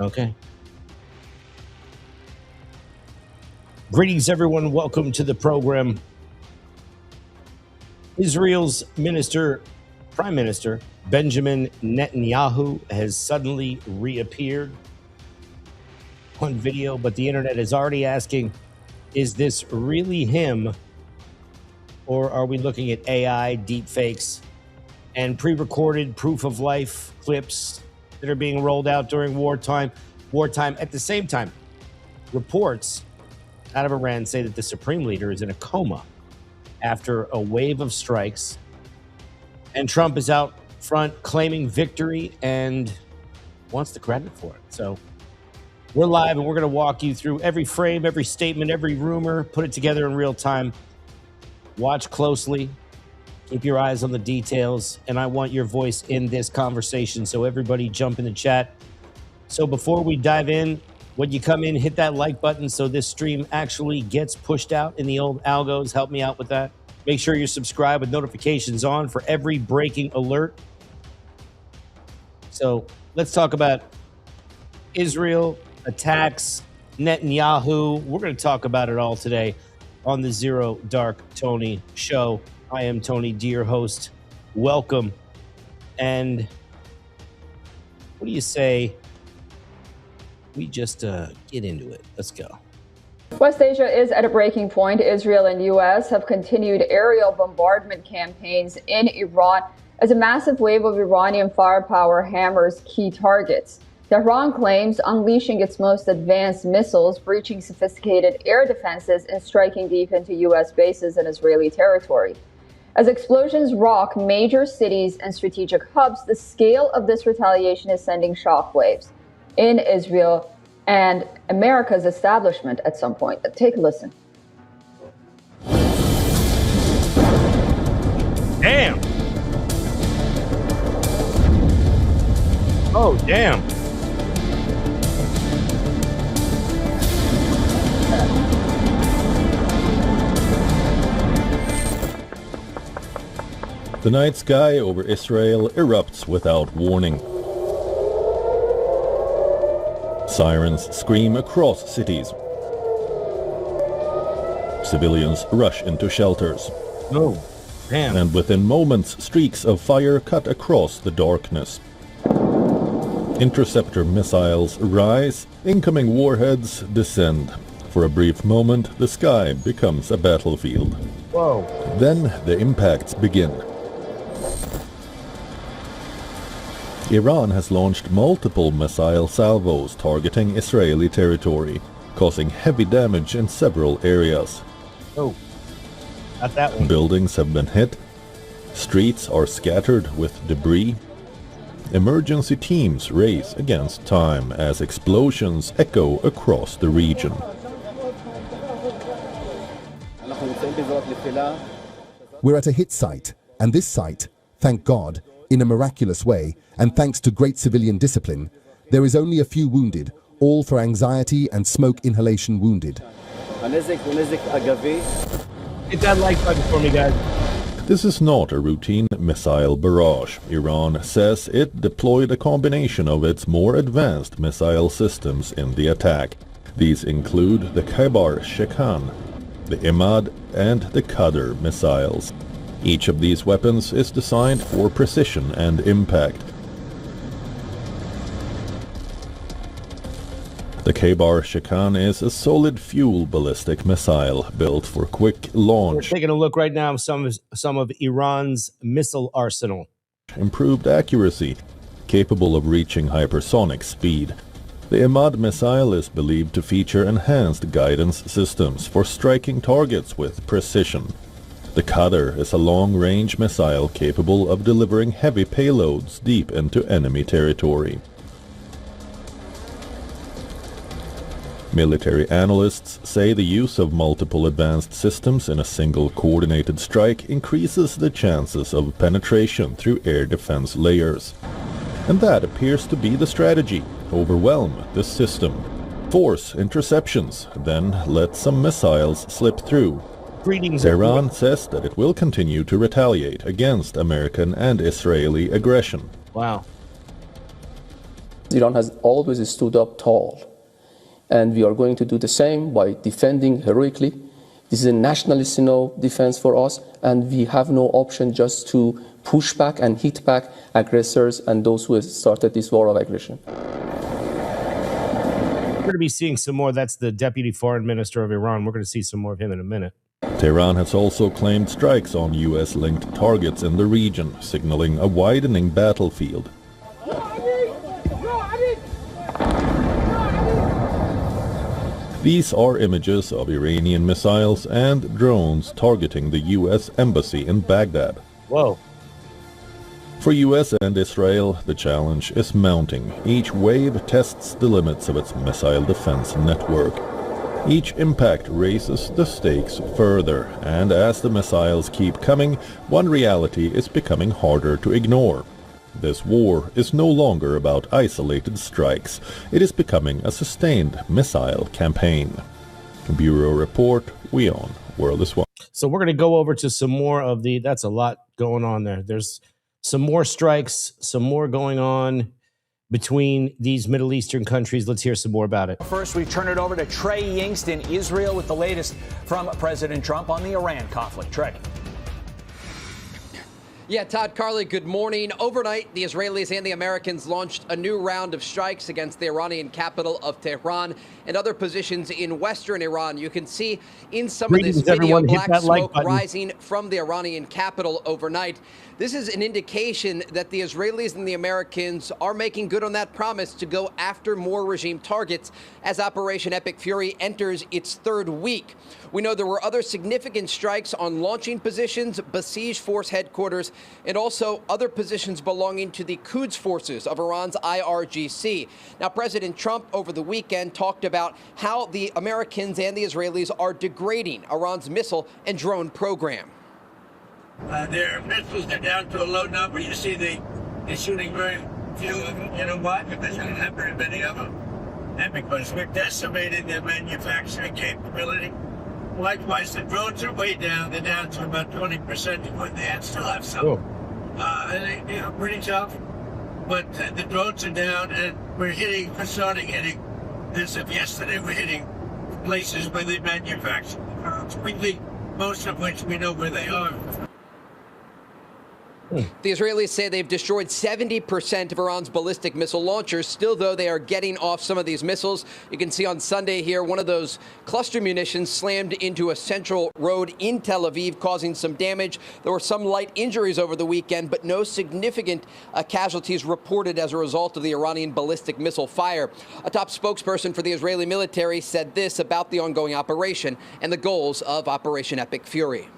Okay. Greetings, everyone. Welcome to the program. Israel's Prime Minister Benjamin Netanyahu has suddenly reappeared on video, but the internet is already asking, is this really him? Or are we looking at AI, deepfakes, and pre-recorded proof of life clips that are being rolled out during wartime? At the same time, reports out of Iran say that the supreme leader is in a coma after a wave of strikes, and Trump is out front claiming victory and wants the credit for it. So we're live, and we're going to walk you through every frame, every statement, every rumor, put it together in real time. Watch closely. Keep your eyes on the details, and I want your voice in this conversation, so everybody jump in the chat. So before we dive in, when you come in, hit that like button so this stream actually gets pushed out in the old algos. Help me out with that. Make sure you're subscribed with notifications on for every breaking alert. So let's talk about Israel, attacks, Netanyahu. We're going to talk about it all today on the Zero Dark Tony show. I am Tony D, your host. Welcome. And what do you say we just get into it? Let's go. West Asia is at a breaking point. Israel and U.S. have continued aerial bombardment campaigns in Iran as a massive wave of Iranian firepower hammers key targets. Tehran claims unleashing its most advanced missiles, breaching sophisticated air defenses, and striking deep into U.S. bases and Israeli territory. As explosions rock major cities and strategic hubs, the scale of this retaliation is sending shockwaves in Israel and America's establishment at some point. Take a listen. Damn. Oh, damn. The night sky over Israel erupts without warning. Sirens scream across cities. Civilians rush into shelters. Oh, damn. And within moments, streaks of fire cut across the darkness. Interceptor missiles rise, incoming warheads descend. For a brief moment, the sky becomes a battlefield. Whoa. Then the impacts begin. Iran has launched multiple missile salvos targeting Israeli territory, causing heavy damage in several areas. Oh, not that one. Buildings have been hit. Streets are scattered with debris. Emergency teams race against time as explosions echo across the region. We're at a hit site, and this site, thank God, in a miraculous way, and thanks to great civilian discipline, there is only a few wounded, all for anxiety and smoke inhalation wounded. Hit that like button for me, guys. This is not a routine missile barrage. Iran says it deployed a combination of its more advanced missile systems in the attack. These include the Khyber Shekan, the Imad, and the Qadr missiles. Each of these weapons is designed for precision and impact. The Khyber Shekan is a solid fuel ballistic missile built for quick launch. We're taking a look right now at some of Iran's missile arsenal. Improved accuracy, capable of reaching hypersonic speed. The Imad missile is believed to feature enhanced guidance systems for striking targets with precision. The Qadr is a long-range missile capable of delivering heavy payloads deep into enemy territory. Military analysts say the use of multiple advanced systems in a single coordinated strike increases the chances of penetration through air defense layers. And that appears to be the strategy: overwhelm the system, force interceptions, then let some missiles slip through. Greetings. Iran says that it will continue to retaliate against American and Israeli aggression. Wow. Iran has always stood up tall, and we are going to do the same by defending heroically. This is a nationalist, defense for us, and we have no option just to push back and hit back aggressors and those who have started this war of aggression. We're going to be seeing some more. That's the Deputy Foreign Minister of Iran. We're going to see some more of him in a minute. Tehran has also claimed strikes on US-linked targets in the region, signaling a widening battlefield. These are images of Iranian missiles and drones targeting the US Embassy in Baghdad. Whoa. For US and Israel, the challenge is mounting. Each wave tests the limits of its missile defense network. Each impact raises the stakes further, and as the missiles keep coming, one reality is becoming harder to ignore. This war is no longer about isolated strikes. It is becoming a sustained missile campaign. Bureau Report, WION, World is One. So we're going to go over to some more of the, that's a lot going on there. There's some more strikes, some more going on between these Middle Eastern countries. Let's hear some more about it. First, we turn it over to Trey Yingst in Israel with the latest from President Trump on the Iran conflict. Trey. Yeah, Todd, Carly, good morning. Overnight, the Israelis and the Americans launched a new round of strikes against the Iranian capital of Tehran and other positions in western Iran. You can see in some of this video black smoke rising from the Iranian capital overnight. This is an indication that the Israelis and the Americans are making good on that promise to go after more regime targets as Operation Epic Fury enters its third week. We know there were other significant strikes on launching positions, besieged force headquarters, and also other positions belonging to the Quds forces of Iran's IRGC. Now, President Trump over the weekend talked about how the Americans and the Israelis are degrading Iran's missile and drone program. Their missiles are down to a low number. You see they're shooting very few of them. You know why? Because they don't have very many of them. And because we're decimating their manufacturing capability. Likewise, the drones are way down. They're down to about 20% of what they had. Still have some. And they, pretty tough. But the drones are down, and we're starting hitting, as of yesterday, we're hitting places where they manufacture quickly, most of which we know where they are. The Israelis say they've destroyed 70% of Iran's ballistic missile launchers. Still, though, they are getting off some of these missiles. You can see on Sunday here, one of those cluster munitions slammed into a central road in Tel Aviv, causing some damage. There were some light injuries over the weekend, but no significant casualties reported as a result of the Iranian ballistic missile fire. A top spokesperson for the Israeli military said this about the ongoing operation and the goals of Operation Epic Fury.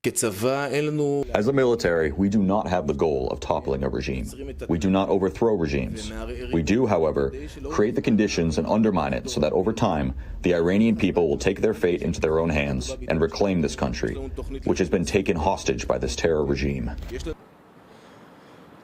As a military, we do not have the goal of toppling a regime. We do not overthrow regimes. We do, however, create the conditions and undermine it so that over time, the Iranian people will take their fate into their own hands and reclaim this country, which has been taken hostage by this terror regime.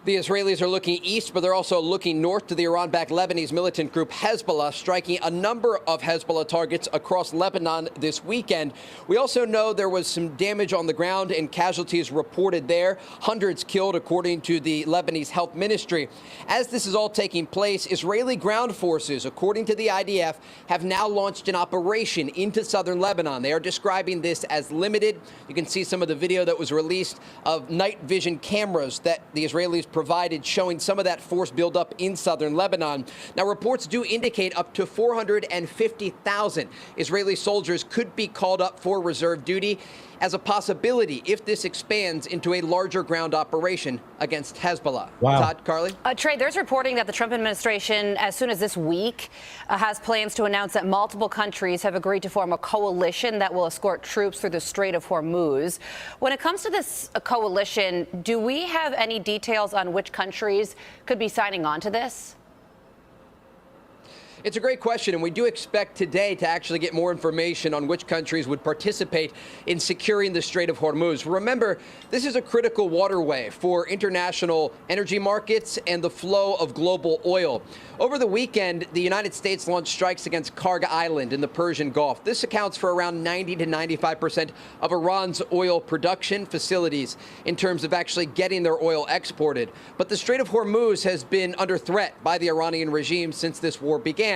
The Israelis are looking east, but they're also looking north to the Iran-backed Lebanese militant group Hezbollah, striking a number of Hezbollah targets across Lebanon this weekend. We also know there was some damage on the ground and casualties reported there. Hundreds killed, according to the Lebanese Health Ministry. As this is all taking place, Israeli ground forces, according to the IDF, have now launched an operation into southern Lebanon. They are describing this as limited. You can see some of the video that was released of night vision cameras that the Israelis provided showing some of that force buildup in southern Lebanon. Now, reports do indicate up to 450,000 Israeli soldiers could be called up for reserve duty as a possibility if this expands into a larger ground operation against Hezbollah. Wow. Todd, Carly? Trey, there's reporting that the Trump administration, as soon as this week, has plans to announce that multiple countries have agreed to form a coalition that will escort troops through the Strait of Hormuz. When it comes to this coalition, do we have any details on which countries could be signing on to this? It's a great question, and we do expect today to actually get more information on which countries would participate in securing the Strait of Hormuz. Remember, this is a critical waterway for international energy markets and the flow of global oil. Over the weekend, the United States launched strikes against Karg Island in the Persian Gulf. This accounts for around 90 to 95% of Iran's oil production facilities in terms of actually getting their oil exported. But the Strait of Hormuz has been under threat by the Iranian regime since this war began.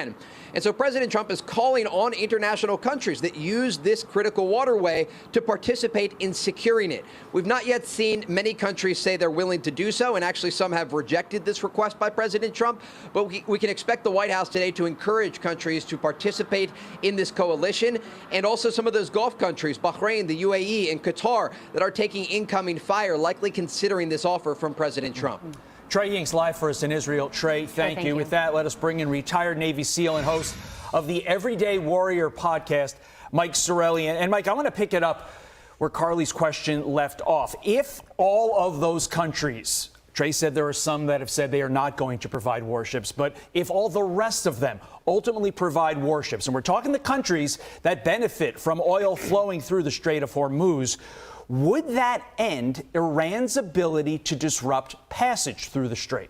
And so President Trump is calling on international countries that use this critical waterway to participate in securing it. We've not yet seen many countries say they're willing to do so, and actually some have rejected this request by President Trump. But we can expect the White House today to encourage countries to participate in this coalition, and also some of those Gulf countries, Bahrain, the UAE, and Qatar, that are taking incoming fire, likely considering this offer from President Trump. Trey Ying's live for us in Israel. Trey, thank you. With that, let us bring in retired Navy SEAL and host of the Everyday Warrior podcast, Mike Sorelli. And Mike, I want to pick it up where Carly's question left off. If all of those countries, Trey said there are some that have said they are not going to provide warships, but if all the rest of them ultimately provide warships, and we're talking the countries that benefit from oil flowing through the Strait of Hormuz, would that end Iran's ability to disrupt passage through the strait?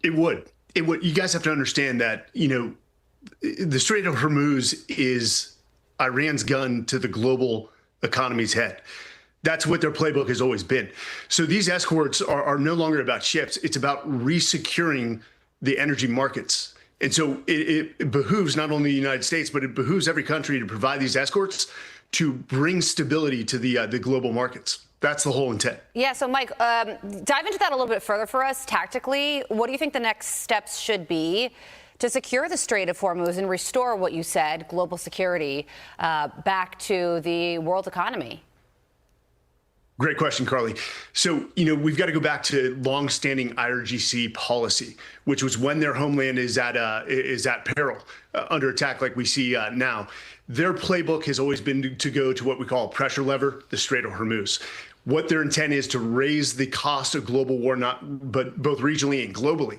It would. It would. You guys have to understand that, the Strait of Hormuz is Iran's gun to the global economy's head. That's what their playbook has always been. So these escorts are no longer about ships. It's about resecuring the energy markets. And so it behooves not only the United States, but it behooves every country to provide these escorts to bring stability to the global markets. That's the whole intent. Yeah, so Mike, dive into that a little bit further for us tactically. What do you think the next steps should be to secure the Strait of Hormuz and restore what you said, global security, back to the world economy? Great question, Carly. So, we've got to go back to longstanding IRGC policy, which was when their homeland is at peril, under attack like we see now. Their playbook has always been to go to what we call a pressure lever, the Strait of Hormuz. What their intent is to raise the cost of global war, but both regionally and globally.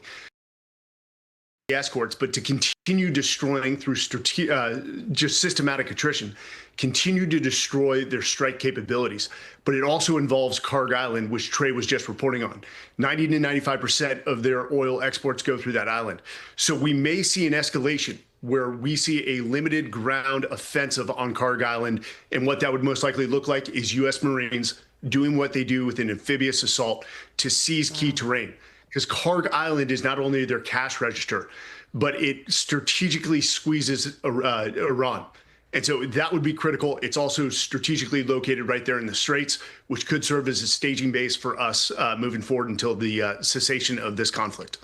Escorts, but to continue destroying through just systematic attrition, continue to destroy their strike capabilities. But it also involves Karg Island, which Trey was just reporting on. 90 to 95% of their oil exports go through that island. So we may see an escalation where we see a limited ground offensive on Karg Island. And what that would most likely look like is U.S. Marines doing what they do with an amphibious assault to seize key terrain. Because Karg Island is not only their cash register, but it strategically squeezes Iran. And so that would be critical. It's also strategically located right there in the Straits, which could serve as a staging base for us moving forward until the cessation of this conflict.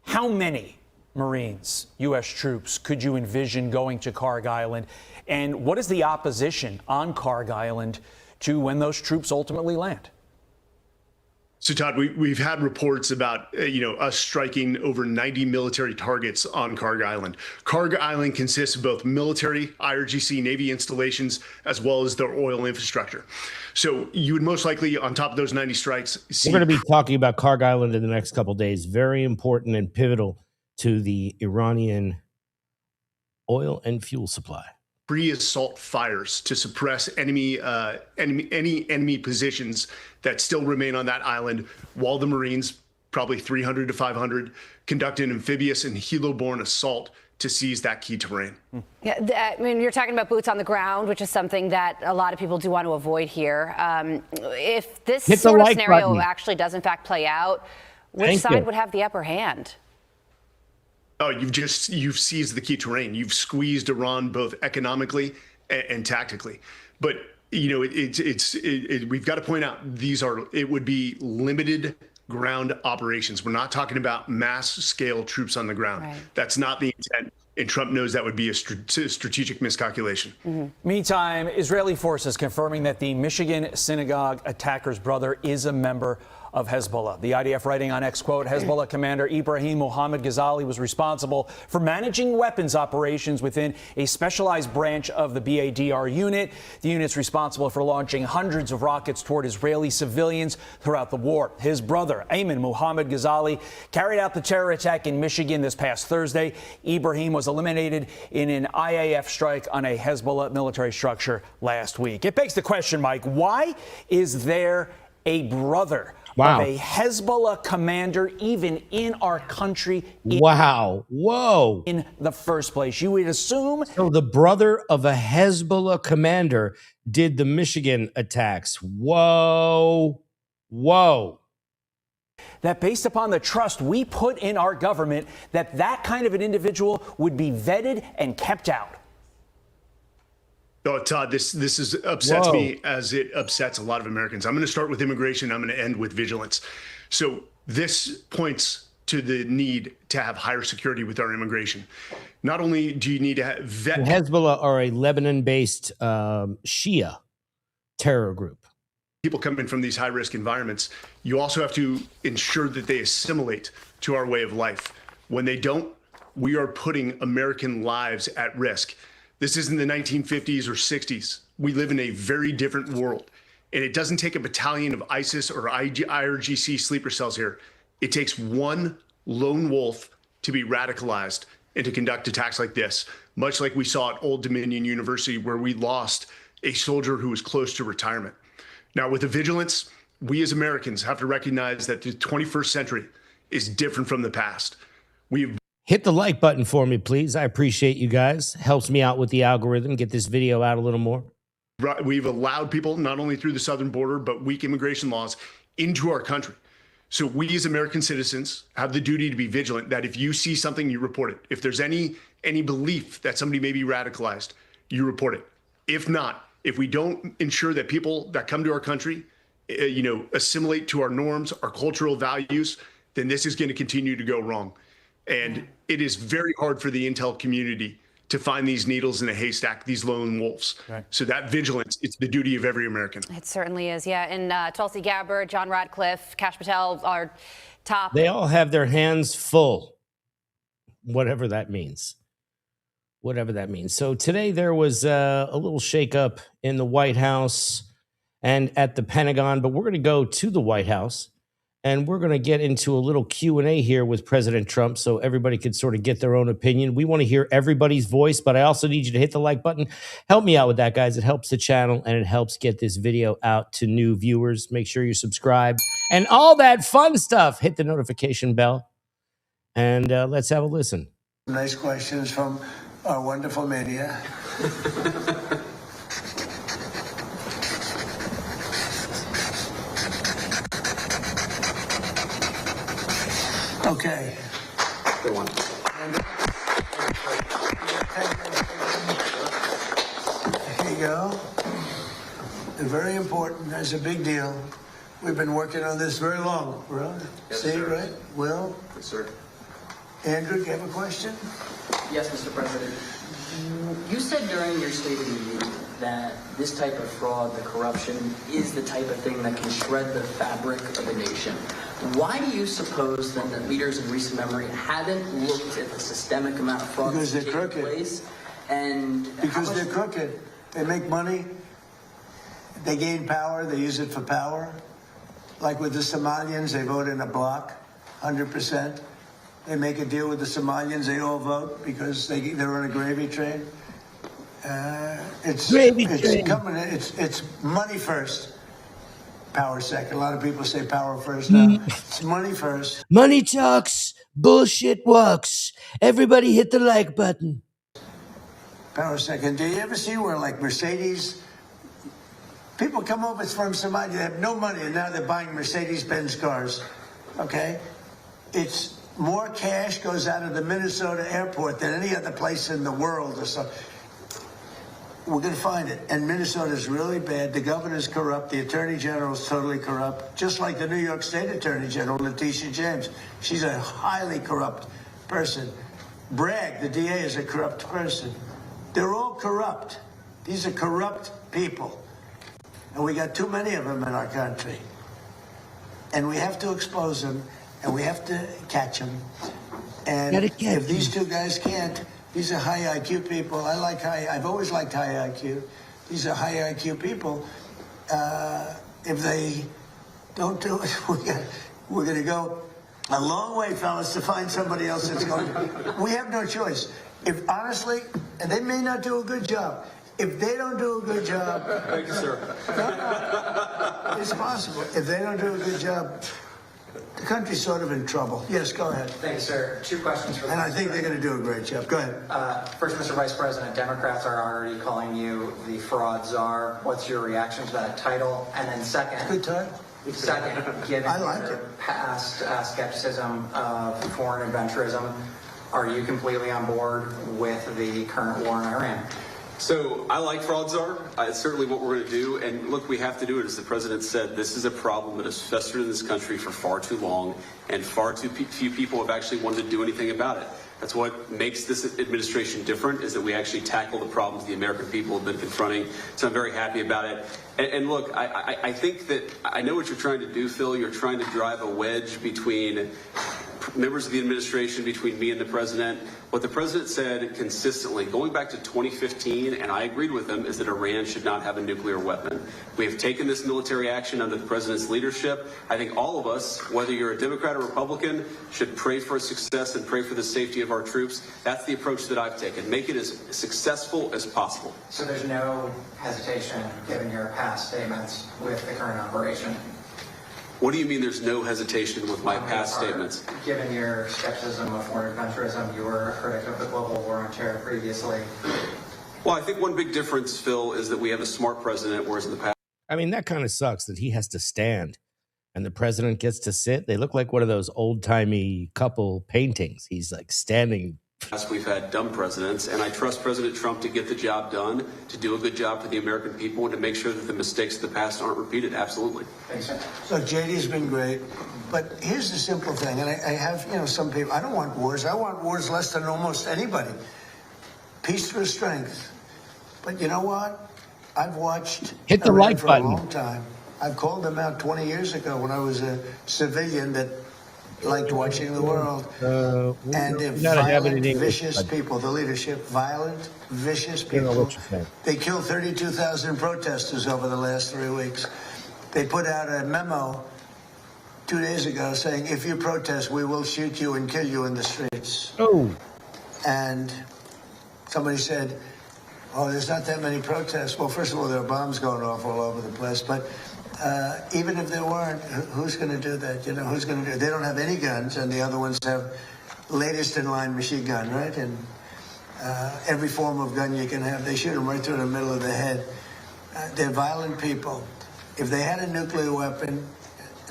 How many Marines, U.S. troops, could you envision going to Karg Island? And what is the opposition on Karg Island to when those troops ultimately land? So, Todd, we've had reports about, us striking over 90 military targets on Karg Island. Karg Island consists of both military, IRGC, Navy installations, as well as their oil infrastructure. So you would most likely, on top of those 90 strikes, see... We're going to be talking about Karg Island in the next couple of days. Very important and pivotal to the Iranian oil and fuel supply. Pre-assault fires to suppress any enemy positions that still remain on that island, while the Marines, probably 300 to 500, conduct an amphibious and helo-borne assault to seize that key terrain. Yeah, I mean, you're talking about boots on the ground, which is something that a lot of people do want to avoid here. If this sort of scenario actually does in fact play out, which side would have the upper hand? Oh, you've seized the key terrain. You've squeezed Iran both economically and tactically. But we've got to point out it would be limited ground operations. We're not talking about mass scale troops on the ground. Right. That's not the intent. And Trump knows that would be a strategic miscalculation. Mm-hmm. Meantime, Israeli forces confirming that the Michigan synagogue attacker's brother is a member of Hezbollah. The IDF writing on X, quote, Hezbollah commander Ibrahim Mohammed Ghazali was responsible for managing weapons operations within a specialized branch of the BADR unit. The unit's responsible for launching hundreds of rockets toward Israeli civilians throughout the war. His brother, Ayman Mohammed Ghazali, carried out the terror attack in Michigan this past Thursday. Ibrahim was eliminated in an IAF strike on a Hezbollah military structure last week. It begs the question, Mike, why is there a brother of a Hezbollah commander even in our country? Whoa. In the first place, you would assume. So the brother of a Hezbollah commander did the Michigan attacks. Whoa. That based upon the trust we put in our government, that kind of an individual would be vetted and kept out. Oh, Todd, this upsets me as it upsets a lot of Americans. I'm going to start with immigration. I'm going to end with vigilance. So this points to the need to have higher security with our immigration. Not only do you need to have Hezbollah are a Lebanon-based Shia terror group. People coming from these high-risk environments, you also have to ensure that they assimilate to our way of life. When they don't, we are putting American lives at risk. This isn't the 1950s or 60s. We live in a very different world. And it doesn't take a battalion of ISIS or IRGC sleeper cells here. It takes one lone wolf to be radicalized and to conduct attacks like this, much like we saw at Old Dominion University, where we lost a soldier who was close to retirement. Now, with the vigilance, we as Americans have to recognize that the 21st century is different from the past. Hit the like button for me, please. I appreciate you guys. Helps me out with the algorithm. Get this video out a little more. We've allowed people, not only through the southern border, but weak immigration laws, into our country. So we as American citizens have the duty to be vigilant that if you see something, you report it. If there's any belief that somebody may be radicalized, you report it. If not, if we don't ensure that people that come to our country, assimilate to our norms, our cultural values, then this is going to continue to go wrong. And it is very hard for the intel community to find these needles in a haystack, these lone wolves. Right. So that vigilance, it's the duty of every American. It certainly is, yeah. And Tulsi Gabbard, John Radcliffe, Kash Patel are top. They all have their hands full, whatever that means. So today there was a little shakeup in the White House and at the Pentagon, but we're going to go to the White House. And we're going to get into a little Q&A here with President Trump so everybody can sort of get their own opinion. We want to hear everybody's voice, but I also need you to hit the like button. Help me out with that, guys. It helps the channel, and it helps get this video out to new viewers. Make sure you subscribe and all that fun stuff. Hit the notification bell, and let's have a listen. Nice questions from our wonderful media. Okay. Good one. Here you go. They're very important. That's a big deal. We've been working on this very long, really. Yes, See, sir. right? Will? Yes, sir. Andrew, do you have a question? Yes, Mr. President. You said during your State of the Union that this type of fraud, the corruption, is the type of thing that can shred the fabric of a nation. Why do you suppose then that leaders in recent memory haven't looked at the systemic amount of fraud Because that's they're taking crooked. place? And Because they're crooked. They make money. They gain power. They use it for power. Like with the Somalians, they vote in a block, 100%. They make a deal with the Somalians. They all vote because they're on a gravy train. It's money first, power second. A lot of people say power first now. It's money first. Money talks, bullshit walks. Everybody hit the like button. Power second. Do you ever see where, like, Mercedes, people come over from Somalia, they have no money, and now they're buying Mercedes-Benz cars, okay? It's more cash goes out of the Minnesota airport than any other place in the world or so. We're going to find it. And Minnesota is really bad. The governor's corrupt. The attorney general is totally corrupt. Just like the New York State attorney general, Letitia James. She's a highly corrupt person. Bragg, the DA, is a corrupt person. They're all corrupt. These are corrupt people. And we got too many of them in our country. And we have to expose them, and we have to catch them. And if these two guys can't, these are high IQ people. I've always liked high IQ. These are high IQ people. If they don't do it, we're going to go a long way, fellas, to find somebody else that's going to. We have no choice. If honestly, and they may not do a good job. If they don't do a good job, thank you, sir. It's possible. If they don't do a good job, the country's sort of in trouble. Yes, go ahead. Thank you, sir. Two questions for the And I think they're going to do a great job. Go ahead. First, Mr. Vice President, Democrats are already calling you the fraud czar. What's your reaction to that title? And then second, good title. Second, given your past skepticism of foreign adventurism, are you completely on board with the current war in Iran? So I like fraud czar. It's certainly what we're going to do. And look, we have to do it. As the president said, this is a problem that has festered in this country for far too long, and far too few people have actually wanted to do anything about it. That's what makes this administration different, is that we actually tackle the problems the American people have been confronting. So I'm very happy about it. And look, I think that I know what you're trying to do, Phil. You're trying to drive a wedge between members of the administration, between me and the president. What the president said consistently, going back to 2015, and I agreed with him, is that Iran should not have a nuclear weapon. We have taken this military action under the president's leadership. I think all of us, whether you're a Democrat or Republican, should pray for success and pray for the safety of our troops. That's the approach that I've taken. Make it as successful as possible. So there's no hesitation, given your past statements, with the current operation? What do you mean there's no hesitation with my past statements? Given your skepticism of foreign adventurism, you were a critic of the global war on terror previously. Well, I think one big difference, Phil, is that we have a smart president, whereas in the past... I mean, that kind of sucks that he has to stand and the president gets to sit. They look like one of those old-timey couple paintings. He's like standing. We've had dumb presidents, and I trust President Trump to get the job done, to do a good job for the American people, and to make sure that the mistakes of the past aren't repeated. Absolutely. Thanks, sir. Look, JD's been great, but here's the simple thing, and I have, some people, I don't want wars. I want wars less than almost anybody. Peace through strength. But you know what? I've watched hit the like button for a long time. I've called them out 20 years ago when I was a civilian that liked watching the world. And if violent, vicious people, the leadership, violent, vicious people, they killed 32,000 protesters over the last 3 weeks. They put out a memo 2 days ago saying, if you protest, we will shoot you and kill you in the streets. Oh. And somebody said, oh, there's not that many protests. Well, first of all, there are bombs going off all over the place. But even if there weren't, who's going to do that? Who's going to do it? They don't have any guns, and the other ones have latest in line machine gun, right? And every form of gun you can have. They shoot them right through the middle of the head. They're violent people. If they had a nuclear weapon,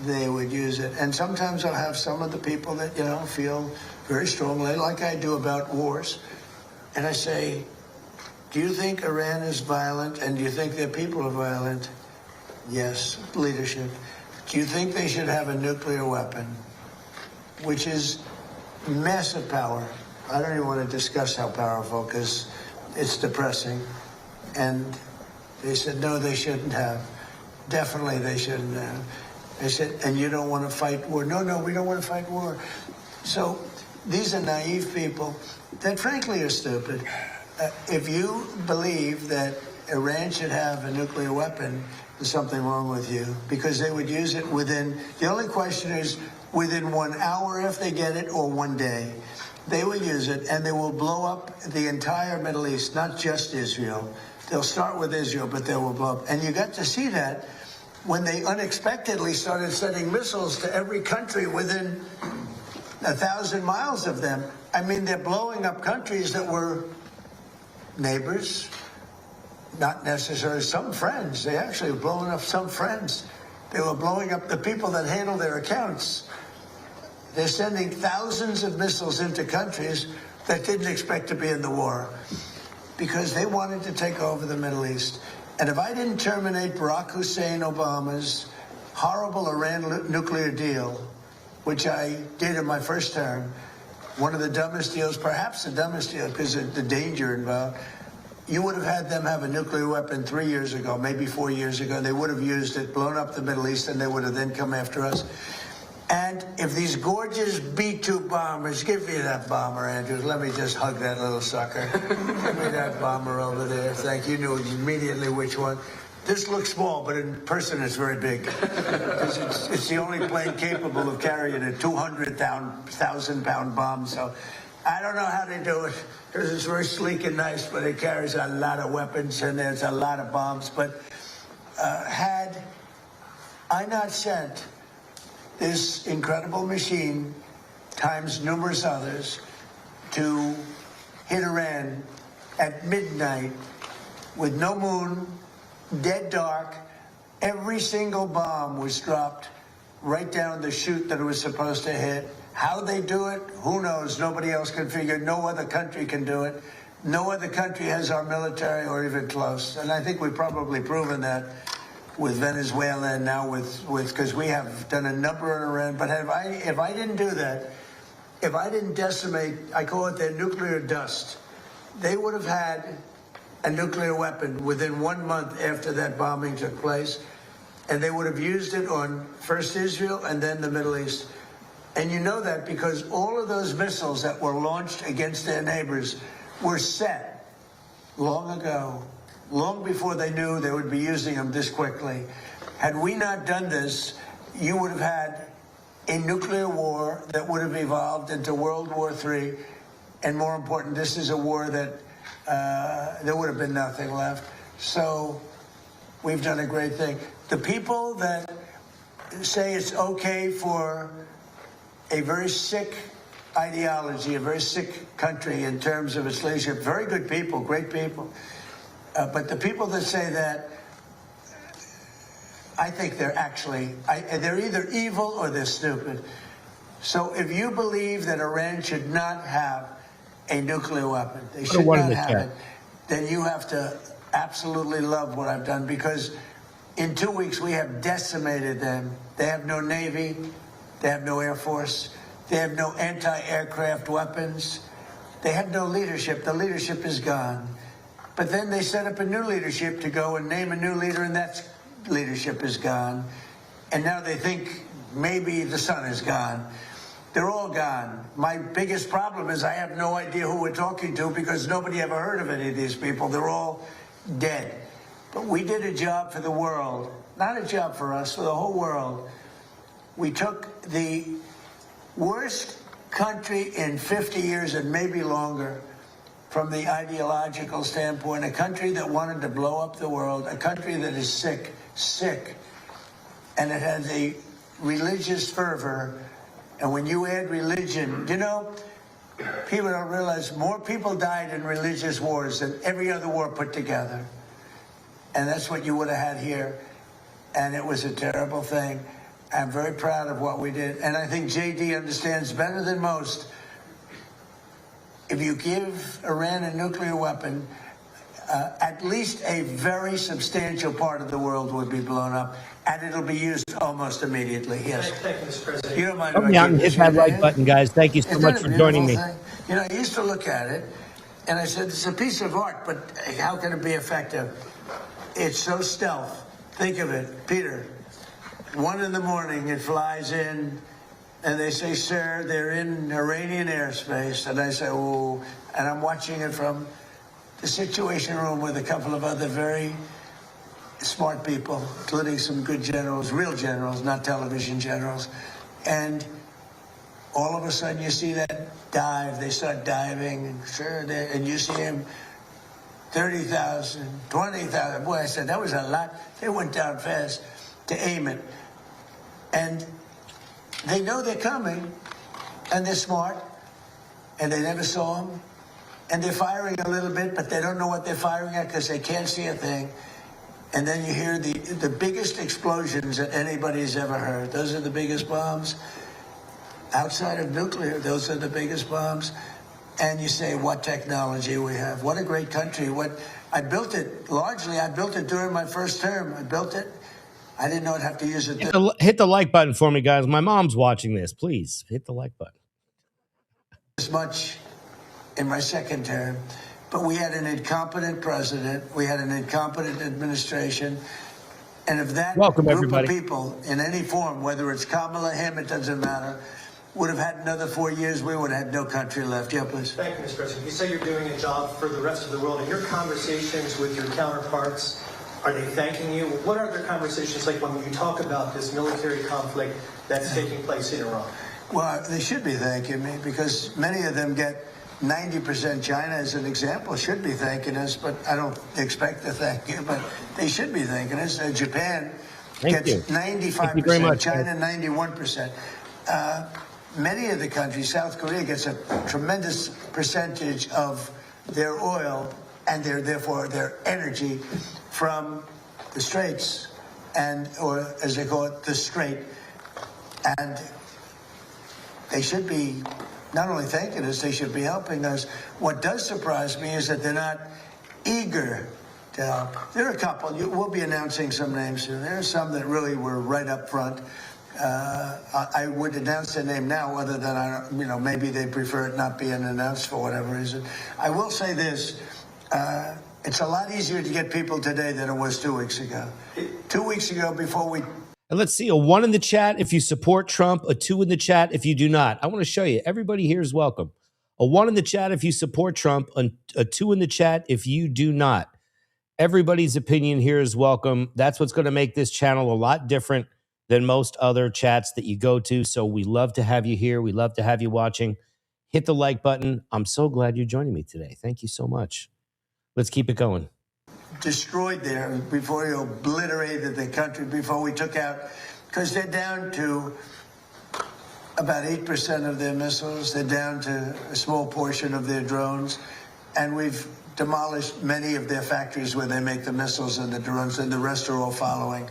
they would use it. And sometimes I'll have some of the people that, feel very strongly, like I do about wars. And I say, do you think Iran is violent, and do you think their people are violent? Yes, leadership. Do you think they should have a nuclear weapon, which is massive power? I don't even want to discuss how powerful, because it's depressing. And they said, no, they shouldn't have. Definitely they shouldn't have. I said, and you don't want to fight war? No, we don't want to fight war. So these are naive people that frankly are stupid. If you believe that Iran should have a nuclear weapon, there's something wrong with you, because they would use it within, the only question is within 1 hour if they get it, or 1 day. They will use it, and they will blow up the entire Middle East, not just Israel. They'll start with Israel, but they will blow up. And you got to see that when they unexpectedly started sending missiles to every country within 1,000 miles of them. I mean, they're blowing up countries that were neighbors, not necessarily some friends. They actually were blowing up some friends. They were blowing up the people that handle their accounts. They're sending thousands of missiles into countries that didn't expect to be in the war because they wanted to take over the Middle East. And if I didn't terminate Barack Hussein Obama's horrible Iran nuclear deal, which I did in my first term, one of the dumbest deals, perhaps the dumbest deal because of the danger involved, you would have had them have a nuclear weapon 3 years ago, maybe 4 years ago. They would have used it, blown up the Middle East, and they would have then come after us. And if these gorgeous B-2 bombers, give me that bomber, Andrews. Let me just hug that little sucker. Give me that bomber over there. Thank you. You knew immediately which one. This looks small, but in person it's very big. It's the only plane capable of carrying a 200,000-pound bomb. So I don't know how they do it, because it's very sleek and nice, but it carries a lot of weapons and there's a lot of bombs. But had I not sent this incredible machine, times numerous others, to hit Iran at midnight with no moon, dead dark, every single bomb was dropped right down the chute that it was supposed to hit. How they do it, who knows? Nobody else can figure it. No other country can do it. No other country has our military or even close. And I think we've probably proven that with Venezuela and now with because we have done a number in Iran. But if I didn't do that, if I didn't decimate, I call it their nuclear dust, they would have had a nuclear weapon within 1 month after that bombing took place. And they would have used it on first Israel and then the Middle East. And you know that because all of those missiles that were launched against their neighbors were set long ago, long before they knew they would be using them this quickly. Had we not done this, you would have had a nuclear war that would have evolved into World War III. And more important, this is a war that there would have been nothing left. So we've done a great thing. The people that say it's okay for a very sick ideology, a very sick country in terms of its leadership, very good people, great people. But the people that say that, I think they're actually, they're either evil or they're stupid. So if you believe that Iran should not have a nuclear weapon, they should not have it, then you have to absolutely love what I've done, because in 2 weeks we have decimated them. They have no Navy, they have no Air Force, they have no anti-aircraft weapons, they have no leadership. The leadership is gone. But then they set up a new leadership to go and name a new leader, and that leadership is gone. And now they think maybe the sun is gone. They're all gone. My biggest problem is I have no idea who we're talking to, because nobody ever heard of any of these people. They're all dead. But we did a job for the world, not a job for us, for the whole world. We took the worst country in 50 years and maybe longer from the ideological standpoint, a country that wanted to blow up the world, a country that is sick, and it has a religious fervor. And when you add religion, you know, people don't realize more people died in religious wars than every other war put together. And that's what you would have had here. And it was a terrible thing. I'm very proud of what we did. And I think JD understands better than most. If you give Iran a nuclear weapon, at least a very substantial part of the world would be blown up, and it'll be used almost immediately. Yes. Thank you, Mr. President. You don't mind? Help me out and hit that like button, guys. Thank you so much for joining me. You know, I used to look at it, and I said, it's a piece of art, but how can it be effective? It's so stealth. Think of it, Peter. 1 in the morning, it flies in, and they say, sir, they're in Iranian airspace. And I say, oh, and I'm watching it from the Situation Room with a couple of other very smart people, including some good generals, real generals, not television generals. And all of a sudden you see that dive, they start diving, and sure, and you see him 30,000, 20,000. Boy, I said, that was a lot. They went down fast to aim it. And they know they're coming, and they're smart, and they never saw them. And they're firing a little bit, but they don't know what they're firing at because they can't see a thing. And then you hear the biggest explosions that anybody's ever heard. Those are the biggest bombs. Outside of nuclear, those are the biggest bombs. And you say, what technology we have. What a great country. I built it, largely, I built it during my first term. I built it. I didn't know I'd have to use it. Hit the like button for me, guys. My mom's watching this. Please hit the like button. As much in my second term. But we had an incompetent president. We had an incompetent administration. And if that group of people in any form, whether it's Kamala, him, it doesn't matter, would have had another 4 years, we would have had no country left. Yeah, please. Thank you, Mr. President. You say you're doing a job for the rest of the world. In your conversations with your counterparts, are they thanking you? What are their conversations like when you talk about this military conflict that's taking place in Iran? Well, they should be thanking me because many of them get 90%. China, as an example, should be thanking us, but I don't expect to thank you, but they should be thanking us. Japan gets 95%, China 91%. Many of the countries, South Korea gets a tremendous percentage of their oil and therefore their energy from the Straits, or as they call it, the Strait. And they should be not only thanking us, they should be helping us. What does surprise me is that they're not eager to help. There are a couple. We'll be announcing some names soon. There are some that really were right up front. I would announce their name now, other than maybe they prefer it not being announced for whatever reason. I will say this: it's a lot easier to get people today than it was 2 weeks ago. 2 weeks ago, before we. And let's see, a 1 in the chat if you support Trump, a 2 in the chat if you do not. I want to show you. Everybody here is welcome. A 1 in the chat if you support Trump, a 2 in the chat if you do not. Everybody's opinion here is welcome. That's what's going to make this channel a lot different than most other chats that you go to. So we love to have you here. We love to have you watching. Hit the like button. I'm so glad you're joining me today. Thank you so much. Let's keep it going. Destroyed there before you obliterated the country, before we took out, because they're down to about 8% of their missiles. They're down to a small portion of their drones. And we've demolished many of their factories where they make the missiles and the drones, and the rest are all following.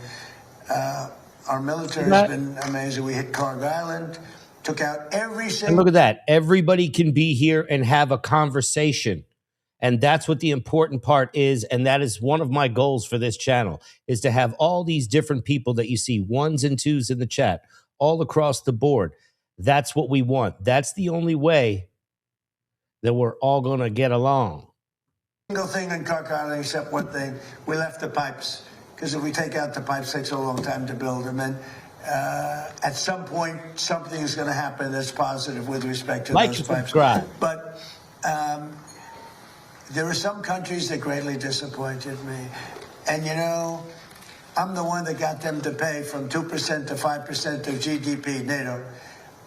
Our military has been amazing. We hit Carg Island, took out every single... And look at that. Everybody can be here and have a conversation. And that's what the important part is. And that is one of my goals for this channel, is to have all these different people that you see, 1s and 2s in the chat, all across the board. That's what we want. That's the only way that we're all going to get along. Single thing in Carg Island, except one thing. We left the pipes. Because if we take out the pipes, it takes a long time to build them. And at some point, something is going to happen that's positive with respect to those pipes. Subscribe. But there are some countries that greatly disappointed me. And, you know, I'm the one that got them to pay from 2% to 5% of GDP, NATO.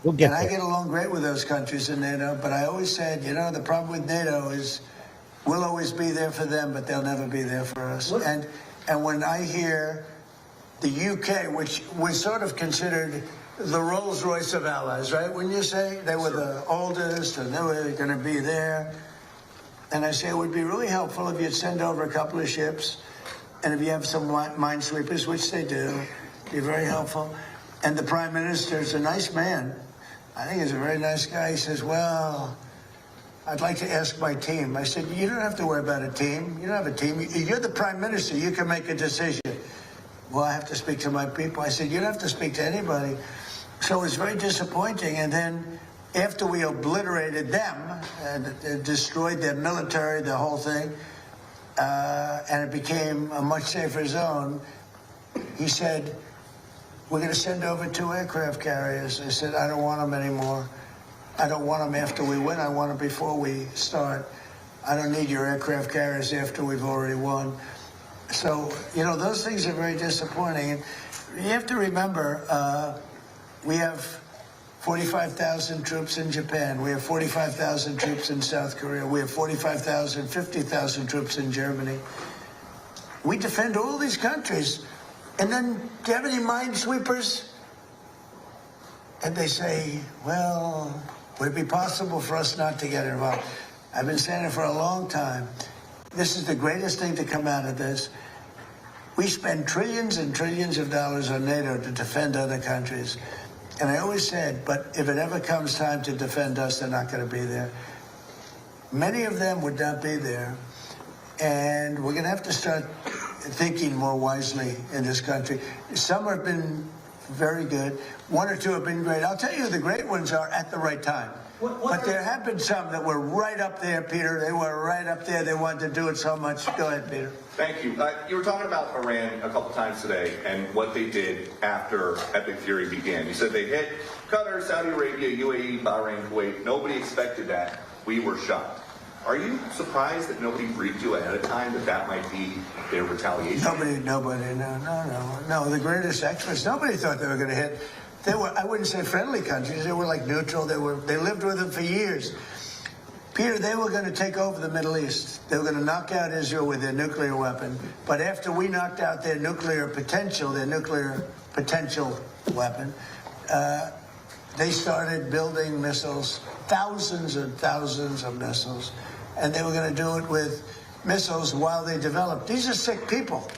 And I get along great with those countries in NATO. But I always said, you know, the problem with NATO is we'll always be there for them, but they'll never be there for us. And when I hear the UK, which was sort of considered the Rolls-Royce of allies, right? When you say they were the oldest and they were going to be there. And I say it would be really helpful if you'd send over a couple of ships. And if you have some minesweepers, which they do, it'd be very helpful. And the Prime Minister is a nice man. I think he's a very nice guy. He says, well, I'd like to ask my team. I said, you don't have to worry about a team. You don't have a team. You're the Prime Minister. You can make a decision. Well, I have to speak to my people. I said, you don't have to speak to anybody. So it was very disappointing. And then after we obliterated them and destroyed their military, the whole thing, and it became a much safer zone, he said, we're going to send over 2 aircraft carriers. I said, I don't want them anymore. I don't want them after we win. I want them before we start. I don't need your aircraft carriers after we've already won. So, you know, those things are very disappointing. And you have to remember, we have 45,000 troops in Japan. We have 45,000 troops in South Korea. We have 45,000, 50,000 troops in Germany. We defend all these countries. And then, do you have any minesweepers? And they say, well, would it be possible for us not to get involved? I've been saying it for a long time. This is the greatest thing to come out of this. We spend trillions and trillions of dollars on NATO to defend other countries. And I always said, but if it ever comes time to defend us, they're not going to be there. Many of them would not be there. And we're going to have to start thinking more wisely in this country. Some have been very good. 1 or 2 have been great. I'll tell you who the great ones are at the right time. But there have been some that were right up there, Peter. They were right up there. They wanted to do it so much. Go ahead, Peter. Thank you. You were talking about Iran a couple times today and what they did after Epic Fury began. You said they hit Qatar, Saudi Arabia, UAE, Bahrain, Kuwait. Nobody expected that. We were shocked. Are you surprised that nobody briefed you ahead of time that that might be their retaliation? Nobody, no. The greatest experts, nobody thought they were going to hit. They were, I wouldn't say friendly countries. They were like neutral. They lived with them for years. Peter, they were going to take over the Middle East. They were going to knock out Israel with their nuclear weapon. But after we knocked out their nuclear potential weapon, they started building missiles, thousands and thousands of missiles. And they were going to do it with missiles while they developed. These are sick people.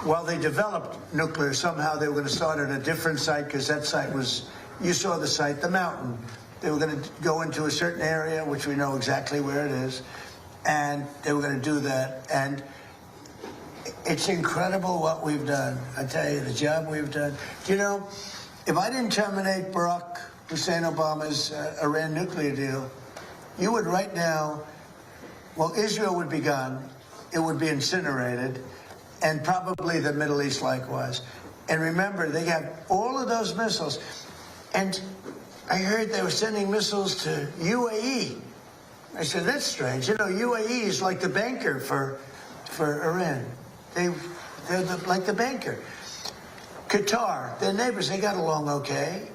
While they developed nuclear, somehow they were going to start at a different site, because that site was, you saw the site, the mountain. They were going to go into a certain area, which we know exactly where it is, and they were going to do that. And it's incredible what we've done. I tell you, the job we've done. You know, if I didn't terminate Barack Hussein Obama's Iran nuclear deal, you would right now, well, Israel would be gone. It would be incinerated. And probably the Middle East likewise. And remember, they have all of those missiles. And I heard they were sending missiles to UAE. I said, that's strange. You know, UAE is like the banker for Iran. They're like the banker. Qatar, their neighbors, they got along okay.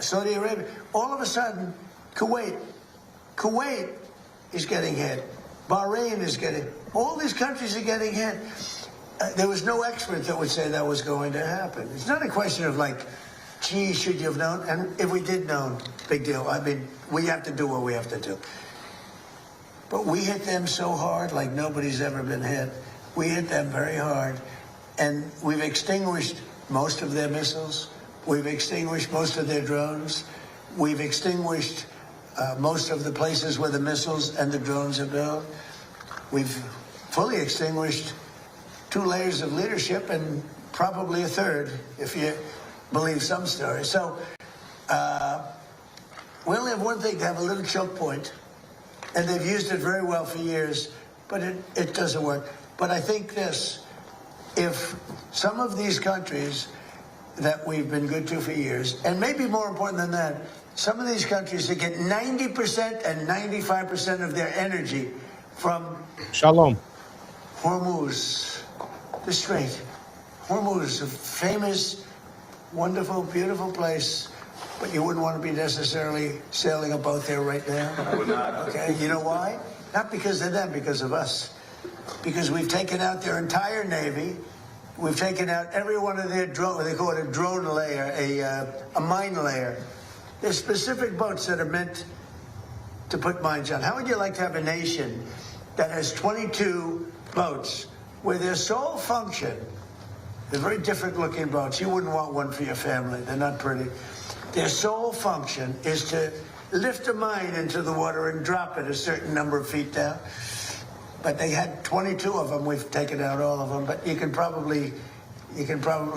Saudi Arabia. All of a sudden, Kuwait is getting hit. Bahrain is getting, all these countries are getting hit. There was no expert that would say that was going to happen. It's not a question of like, gee, should you have known? And if we did know, big deal. I mean, we have to do what we have to do. But we hit them so hard like nobody's ever been hit. We hit them very hard. And we've extinguished most of their missiles. We've extinguished most of their drones. We've extinguished most of the places where the missiles and the drones are built. We've fully extinguished 2 layers of leadership and probably a third, if you believe some stories. So we only have one thing, to have a little choke point, and they've used it very well for years, but it doesn't work. But I think this, if some of these countries that we've been good to for years, and maybe more important than that, some of these countries that get 90% and 95% of their energy from Shalom. Hormuz, the Strait. Hormuz, a famous, wonderful, beautiful place, but you wouldn't want to be necessarily sailing a boat there right now. I would not. Okay, you know why? Not because of them, because of us. Because we've taken out their entire Navy. We've taken out every one of their drone, they call it a drone layer, a mine layer. There's specific boats that are meant to put mines on. How would you like to have a nation that has 22 boats where their sole function, they're very different looking boats. You wouldn't want one for your family. They're not pretty. Their sole function is to lift a mine into the water and drop it a certain number of feet down. But they had 22 of them. We've taken out all of them. But you can probably